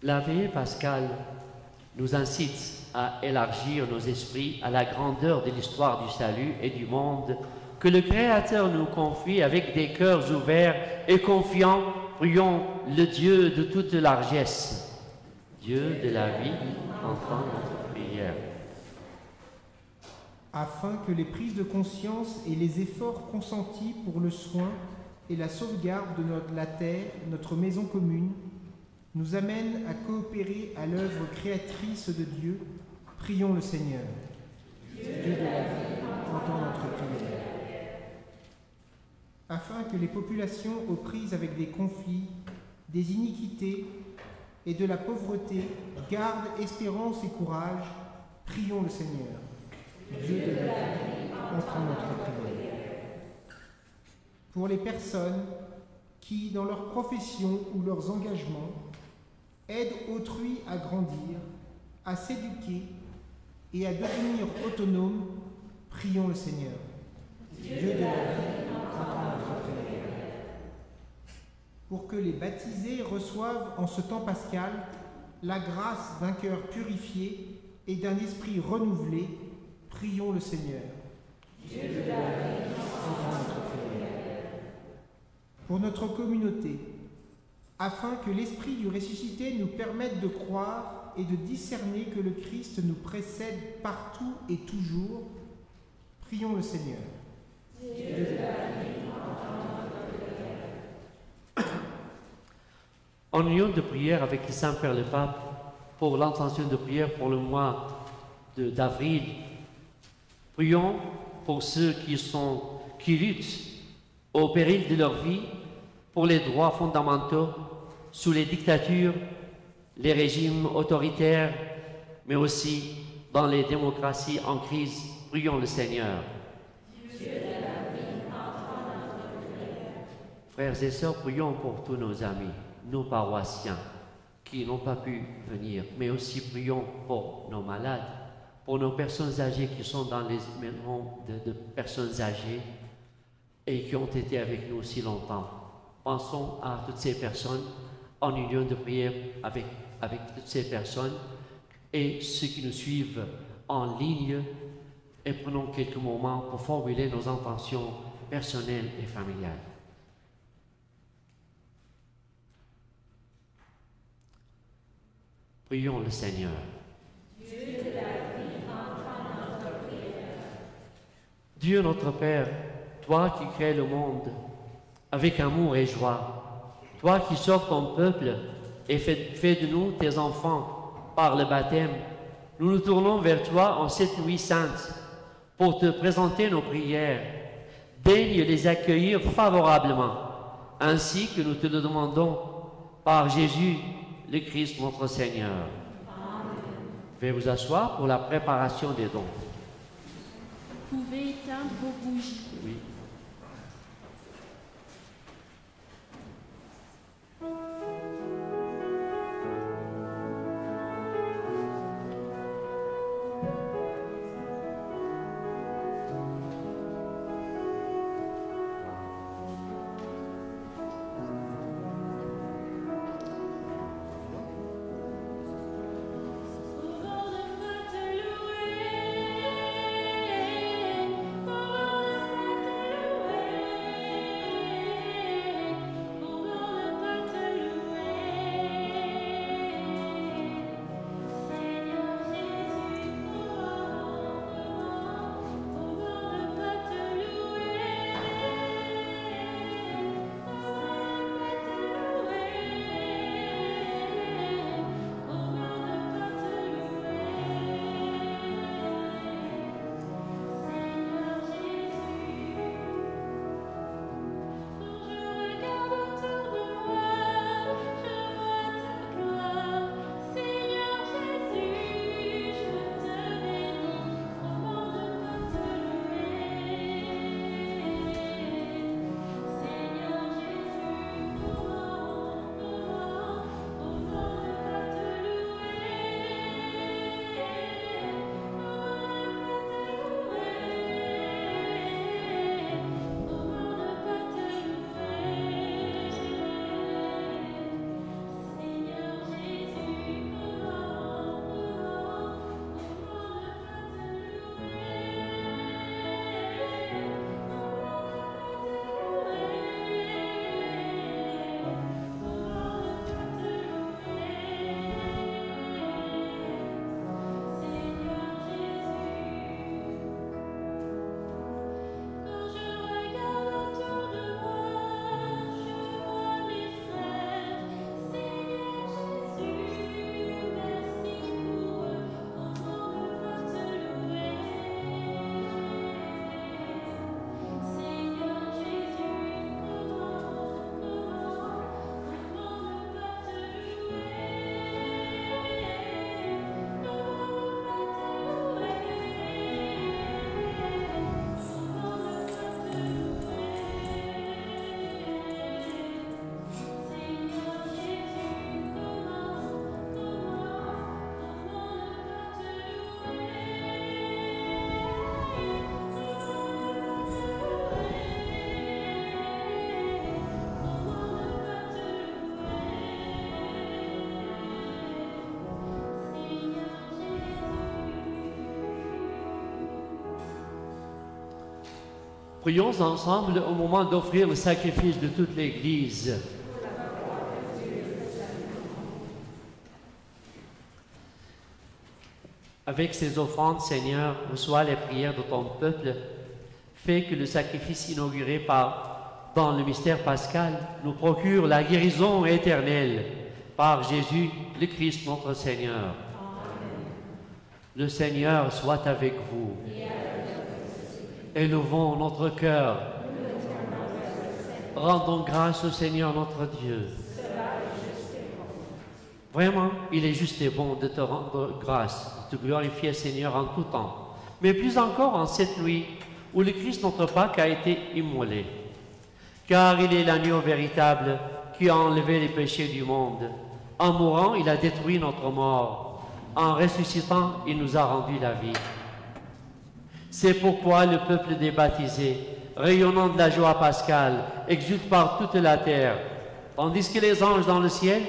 La veillée pascale nous incite à élargir nos esprits à la grandeur de l'histoire du salut et du monde que le Créateur nous confie avec des cœurs ouverts et confiants. Prions le Dieu de toute largesse. Dieu de la vie, entend notre prière. Afin que les prises de conscience et les efforts consentis pour le soin et la sauvegarde de la terre, notre maison commune, nous amènent à coopérer à l'œuvre créatrice de Dieu, prions le Seigneur. Dieu de la vie, entend notre prière. Afin que les populations aux prises avec des conflits, des iniquités, et de la pauvreté, garde, espérance et courage, prions le Seigneur. Dieu de la vie, entend notre prière. Pour les personnes qui, dans leur profession ou leurs engagements, aident autrui à grandir, à s'éduquer et à devenir autonomes, prions le Seigneur. Dieu de la vie, entend notre prière. Pour que les baptisés reçoivent en ce temps pascal la grâce d'un cœur purifié et d'un esprit renouvelé, prions le Seigneur. Dieu de la vie, entend notre prière. Pour notre communauté, afin que l'Esprit du ressuscité nous permette de croire et de discerner que le Christ nous précède partout et toujours, prions le Seigneur. Dieu de la vie, en union de prière avec le Saint-Père le Pape, pour l'intention de prière pour le mois d'avril, prions pour ceux qui luttent au péril de leur vie pour les droits fondamentaux sous les dictatures, les régimes autoritaires, mais aussi dans les démocraties en crise. Prions le Seigneur. Dieu de la vie, entend notre prière. Frères et sœurs, prions pour tous nos amis, nos paroissiens qui n'ont pas pu venir, mais aussi prions pour nos malades, pour nos personnes âgées qui sont dans les maisons de personnes âgées et qui ont été avec nous si longtemps. Pensons à toutes ces personnes en union de prière avec toutes ces personnes et ceux qui nous suivent en ligne, et prenons quelques moments pour formuler nos intentions personnelles et familiales. Prions le Seigneur. Dieu de la vie, entend notre prière. Dieu notre Père, toi qui crées le monde avec amour et joie, toi qui sauves ton peuple et fais de nous tes enfants par le baptême, nous nous tournons vers toi en cette nuit sainte pour te présenter nos prières. Daigne les accueillir favorablement, ainsi que nous te le demandons par Jésus, le Christ, notre Seigneur. Amen. Veuillez vous asseoir pour la préparation des dons. Vous pouvez éteindre vos bougies. Oui. Prions ensemble au moment d'offrir le sacrifice de toute l'Église. Avec ces offrandes, Seigneur, reçois les prières de ton peuple. Fais que le sacrifice inauguré dans le mystère pascal nous procure la guérison éternelle par Jésus, le Christ, notre Seigneur. Amen. Le Seigneur soit avec vous. Élevons notre cœur. Rendons grâce au Seigneur notre Dieu. Vraiment, il est juste et bon de te rendre grâce, de te glorifier, Seigneur, en tout temps. Mais plus encore en cette nuit où le Christ, notre Pâque, a été immolé. Car il est l'agneau véritable qui a enlevé les péchés du monde. En mourant, il a détruit notre mort. En ressuscitant, il nous a rendu la vie. C'est pourquoi le peuple des baptisés, rayonnant de la joie pascale, exulte par toute la terre, tandis que les anges dans le ciel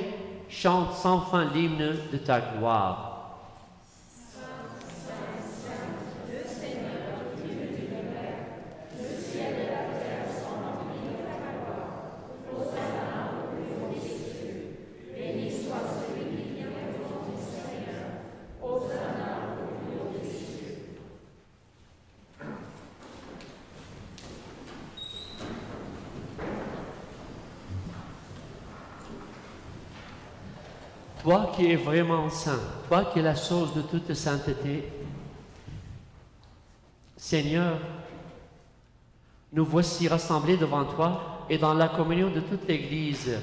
chantent sans fin l'hymne de ta gloire. toi qui es vraiment saint, toi qui es la source de toute sainteté, Seigneur, nous voici rassemblés devant toi et dans la communion de toute l'Église.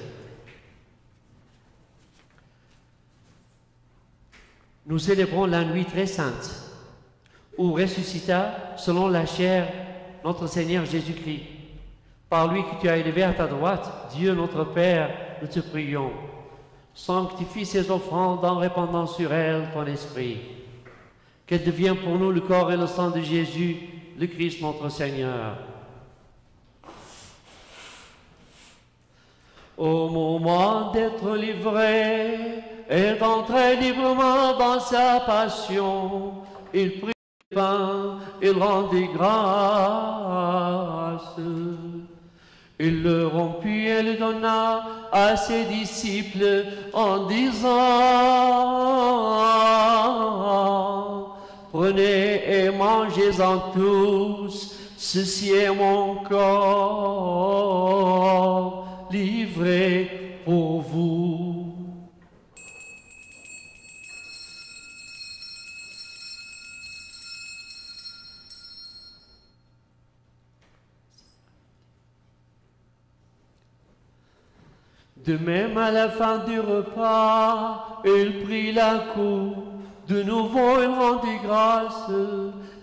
Nous célébrons la nuit très sainte, où ressuscita, selon la chair, notre Seigneur Jésus-Christ. Par lui que tu as élevé à ta droite, Dieu notre Père, nous te prions. Sanctifie ces offrandes en répandant sur elles ton esprit. Qu'elle devienne pour nous le corps et le sang de Jésus, le Christ notre Seigneur. Au moment d'être livré et d'entrer librement dans sa passion, il prit le pain, il rendit grâce. Il le rompit et le donna à ses disciples en disant: prenez et mangez-en tous, ceci est mon corps livré pour vous. De même, à la fin du repas, il prit la coupe. De nouveau, il rendit grâce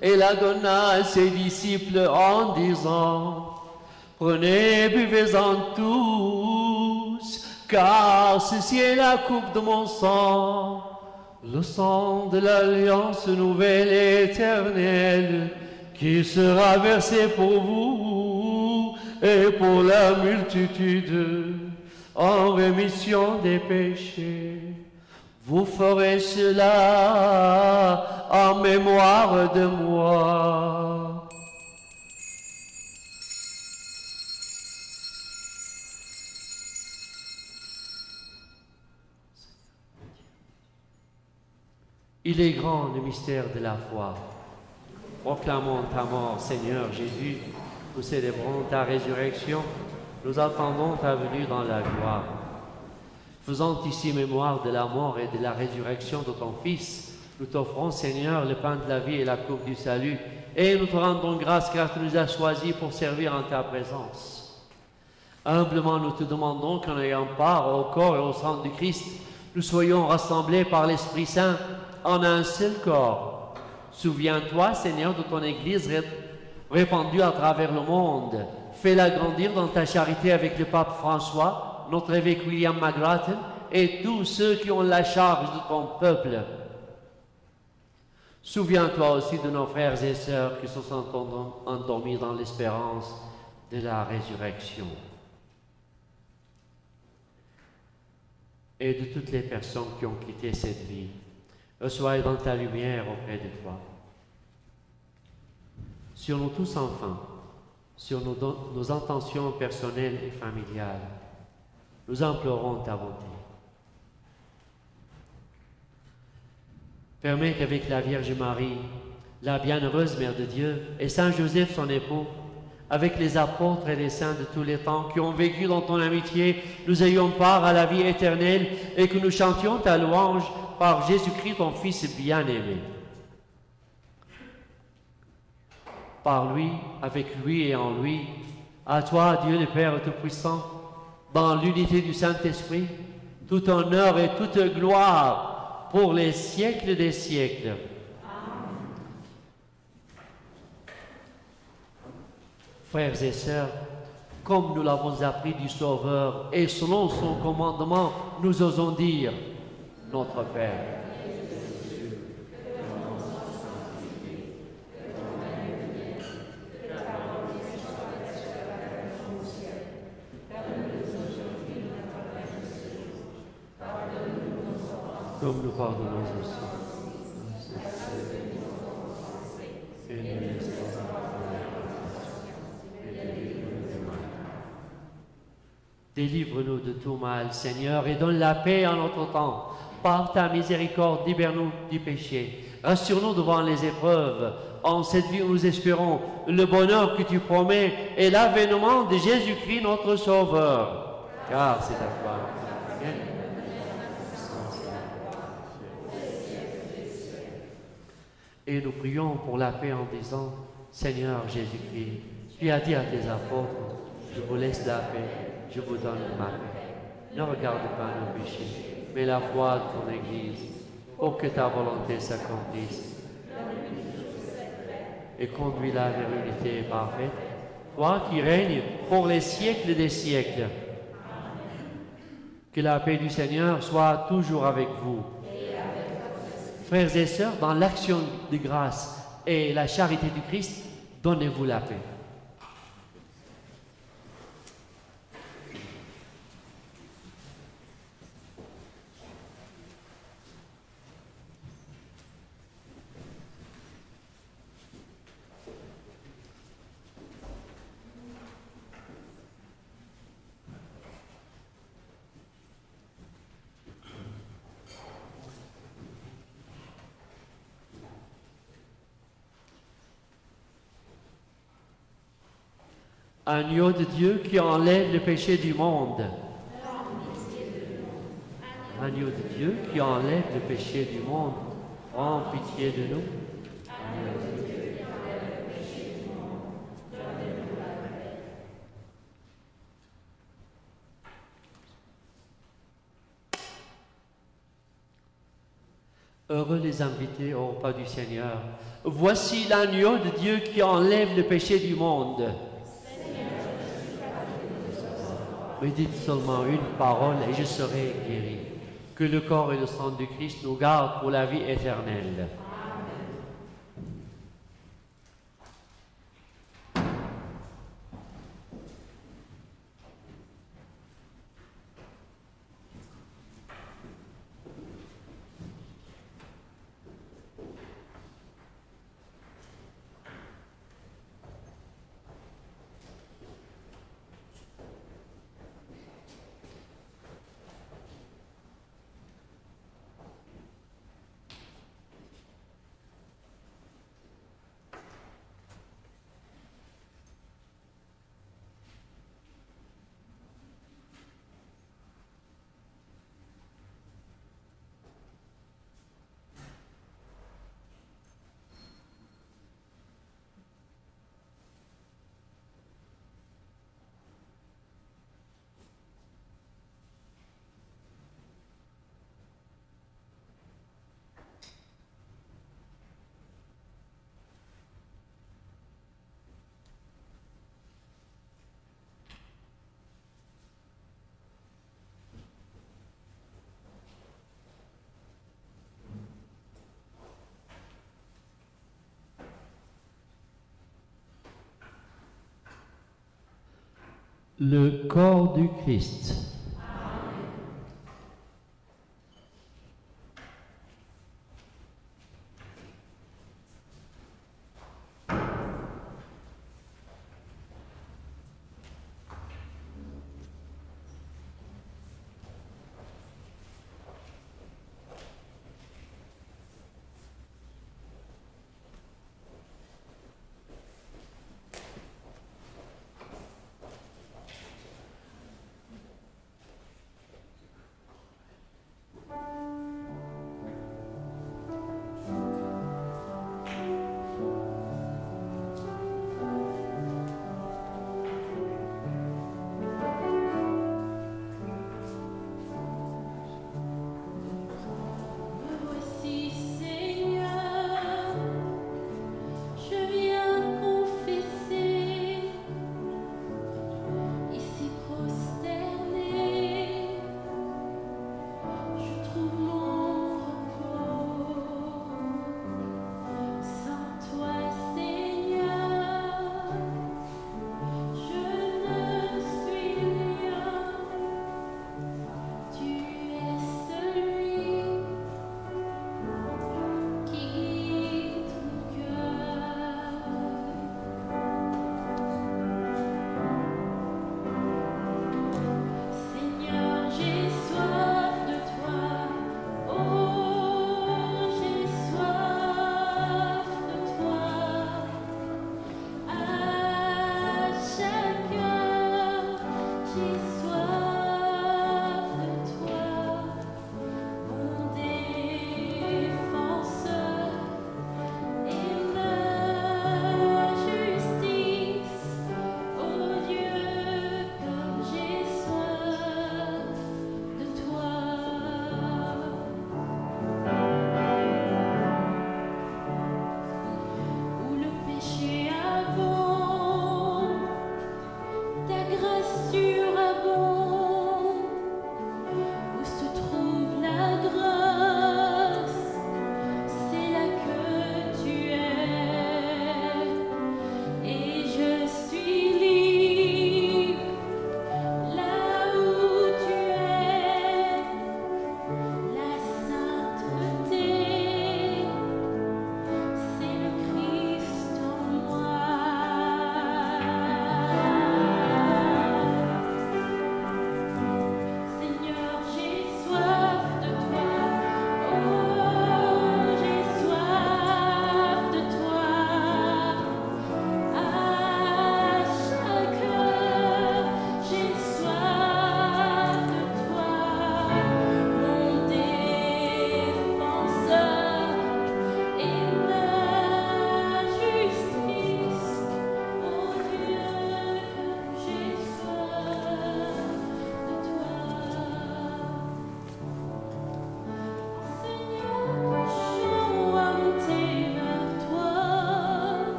et la donna à ses disciples en disant: prenez, buvez-en tous, car ceci est la coupe de mon sang, le sang de l'alliance nouvelle et éternelle, qui sera versé pour vous et pour la multitude, en rémission des péchés. Vous ferez cela en mémoire de moi. Il est grand le mystère de la foi. Proclamons ta mort, Seigneur Jésus. Nous célébrons ta résurrection. Nous attendons ta venue dans la gloire. Faisant ici mémoire de la mort et de la résurrection de ton Fils, nous t'offrons, Seigneur, le pain de la vie et la coupe du salut, et nous te rendons grâce car tu nous as choisis pour servir en ta présence. Humblement, nous te demandons qu'en ayant part au corps et au sang du Christ, nous soyons rassemblés par l'Esprit Saint en un seul corps. Souviens-toi, Seigneur, de ton Église répandue à travers le monde. Fais-la grandir dans ta charité avec le pape François, notre évêque William McGrattan et tous ceux qui ont la charge de ton peuple. Souviens-toi aussi de nos frères et sœurs qui se sont endormis dans l'espérance de la résurrection. Et de toutes les personnes qui ont quitté cette vie. Reçois dans ta lumière auprès de toi. Sur nous tous enfin, sur nos intentions personnelles et familiales, nous implorons ta bonté. Permets qu'avec la Vierge Marie, la bienheureuse Mère de Dieu, et Saint Joseph son époux, avec les apôtres et les saints de tous les temps qui ont vécu dans ton amitié, nous ayons part à la vie éternelle et que nous chantions ta louange par Jésus-Christ, ton Fils bien-aimé. Par lui, avec lui et en lui, à toi, Dieu le Père Tout-Puissant, dans l'unité du Saint-Esprit, tout honneur et toute gloire pour les siècles des siècles. Amen. Frères et sœurs, comme nous l'avons appris du Sauveur et selon son commandement, nous osons dire: Notre Père. Comme nous pardonnons aussi. Délivre-nous de tout mal, Seigneur, et donne la paix en notre temps. Par ta miséricorde, libère-nous du péché. Rassure-nous devant les épreuves. En cette vie où nous espérons le bonheur que tu promets et l'avènement de Jésus-Christ, notre Sauveur. Car c'est à toi. Et nous prions pour la paix en disant, Seigneur Jésus-Christ, tu as dit à tes apôtres, je vous laisse la paix, je vous donne ma paix. Ne regarde pas nos péchés, mais la foi de ton Église, pour que ta volonté s'accomplisse. Et conduis-la vers l'unité parfaite, toi qui règnes pour les siècles des siècles. Que la paix du Seigneur soit toujours avec vous. Frères et sœurs, dans l'action de grâce et la charité du Christ, donnez-vous la paix. Agneau de Dieu qui enlève le péché du monde. Agneau de Dieu qui enlève le péché du monde, prends pitié de nous. Heureux les invités au repas du Seigneur. Voici l'agneau de Dieu qui enlève le péché du monde. Mais dites seulement une parole et je serai guéri. Que le corps et le sang du Christ nous gardent pour la vie éternelle. Le corps du Christ.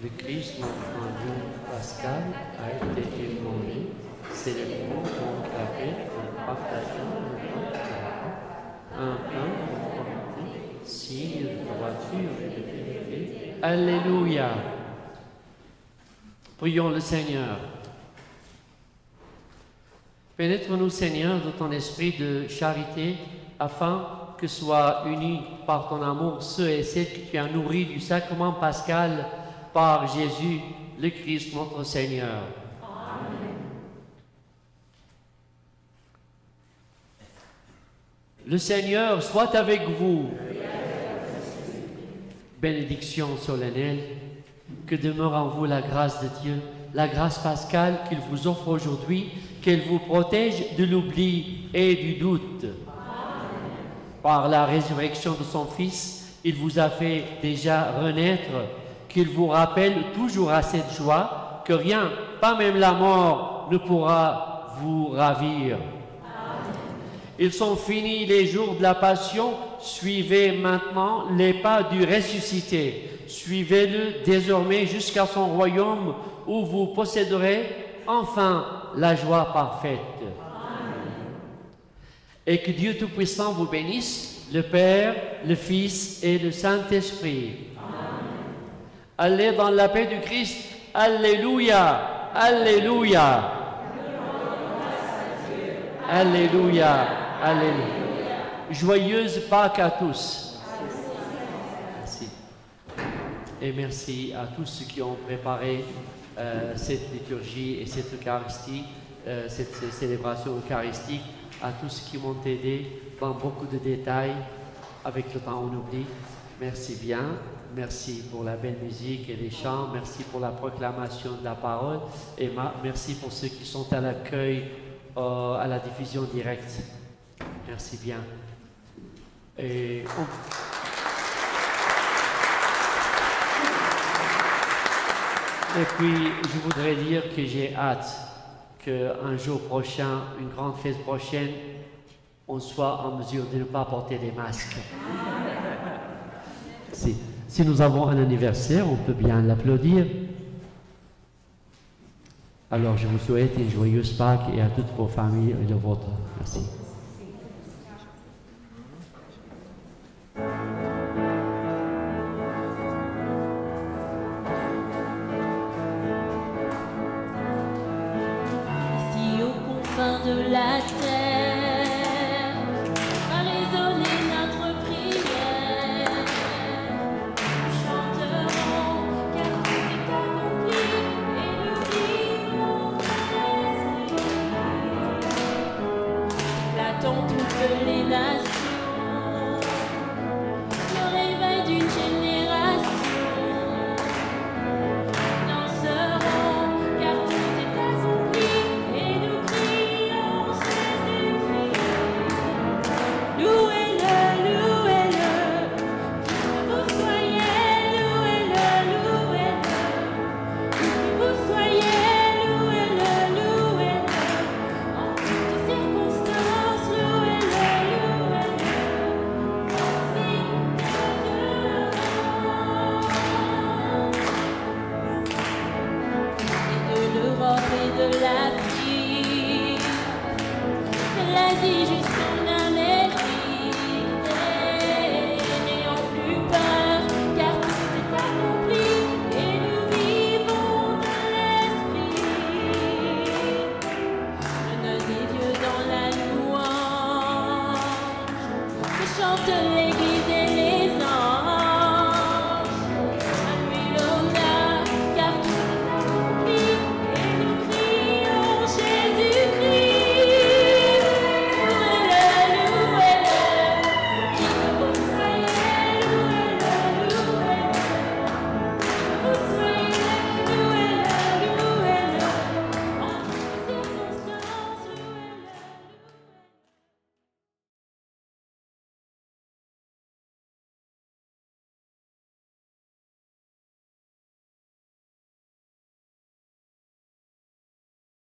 Le Christ, notre Dieu Pascal, a été immolé. Célébrons donc la fête en partageant le pain un pain en communauté, signe de droiture et de vérité. Alléluia. Prions le Seigneur. Pénètre-nous, Seigneur, de ton esprit de charité, afin que soient unis par ton amour ceux et celles que tu as nourris du sacrement pascal par Jésus, le Christ, notre Seigneur. Amen. Le Seigneur soit avec vous. Bénédiction solennelle, que demeure en vous la grâce de Dieu, la grâce pascale qu'il vous offre aujourd'hui, qu'elle vous protège de l'oubli et du doute. Amen. Par la résurrection de son Fils, il vous a fait déjà renaître, qu'il vous rappelle toujours à cette joie, que rien, pas même la mort, ne pourra vous ravir. Amen. Ils sont finis les jours de la passion, suivez maintenant les pas du ressuscité. Suivez-le désormais jusqu'à son royaume où vous posséderez enfin la joie parfaite. Amen. Et que Dieu Tout-Puissant vous bénisse, le Père, le Fils et le Saint-Esprit. Allez dans la paix du Christ. Alléluia. Alléluia. Alléluia. Alléluia. Joyeuse Pâques à tous. Merci. Et merci à tous ceux qui ont préparé cette liturgie et cette Eucharistie, cette célébration eucharistique, à tous ceux qui m'ont aidé dans beaucoup de détails. Avec le temps, on oublie. Merci bien. Merci pour la belle musique et les chants. Merci pour la proclamation de la parole. Et merci pour ceux qui sont à l'accueil, à la diffusion directe. Merci bien. Et puis, je voudrais dire que j'ai hâte qu'un jour prochain, une grande fête prochaine, on soit en mesure de ne pas porter des masques. Si nous avons un anniversaire, on peut bien l'applaudir. Alors, je vous souhaite une joyeuse Pâques et à toutes vos familles et le vôtre. Merci. Ici aux confins de la terre, va résonner notre prière. Nous chanterons car tout est accompli et nous dirons merci. L'attendent toutes les nations, le réveil d'une génération. Danserons car tout est accompli et nous crions Jésus-Christ. Louez-le, louez-le, que vous soyez, louez-le, louez-le, que vous soyez, louez-le, louez-le, en toutes circonstances, louez-le, louez-le, merci de l'Europe et de l'Afrique, de l'Asie jusqu'en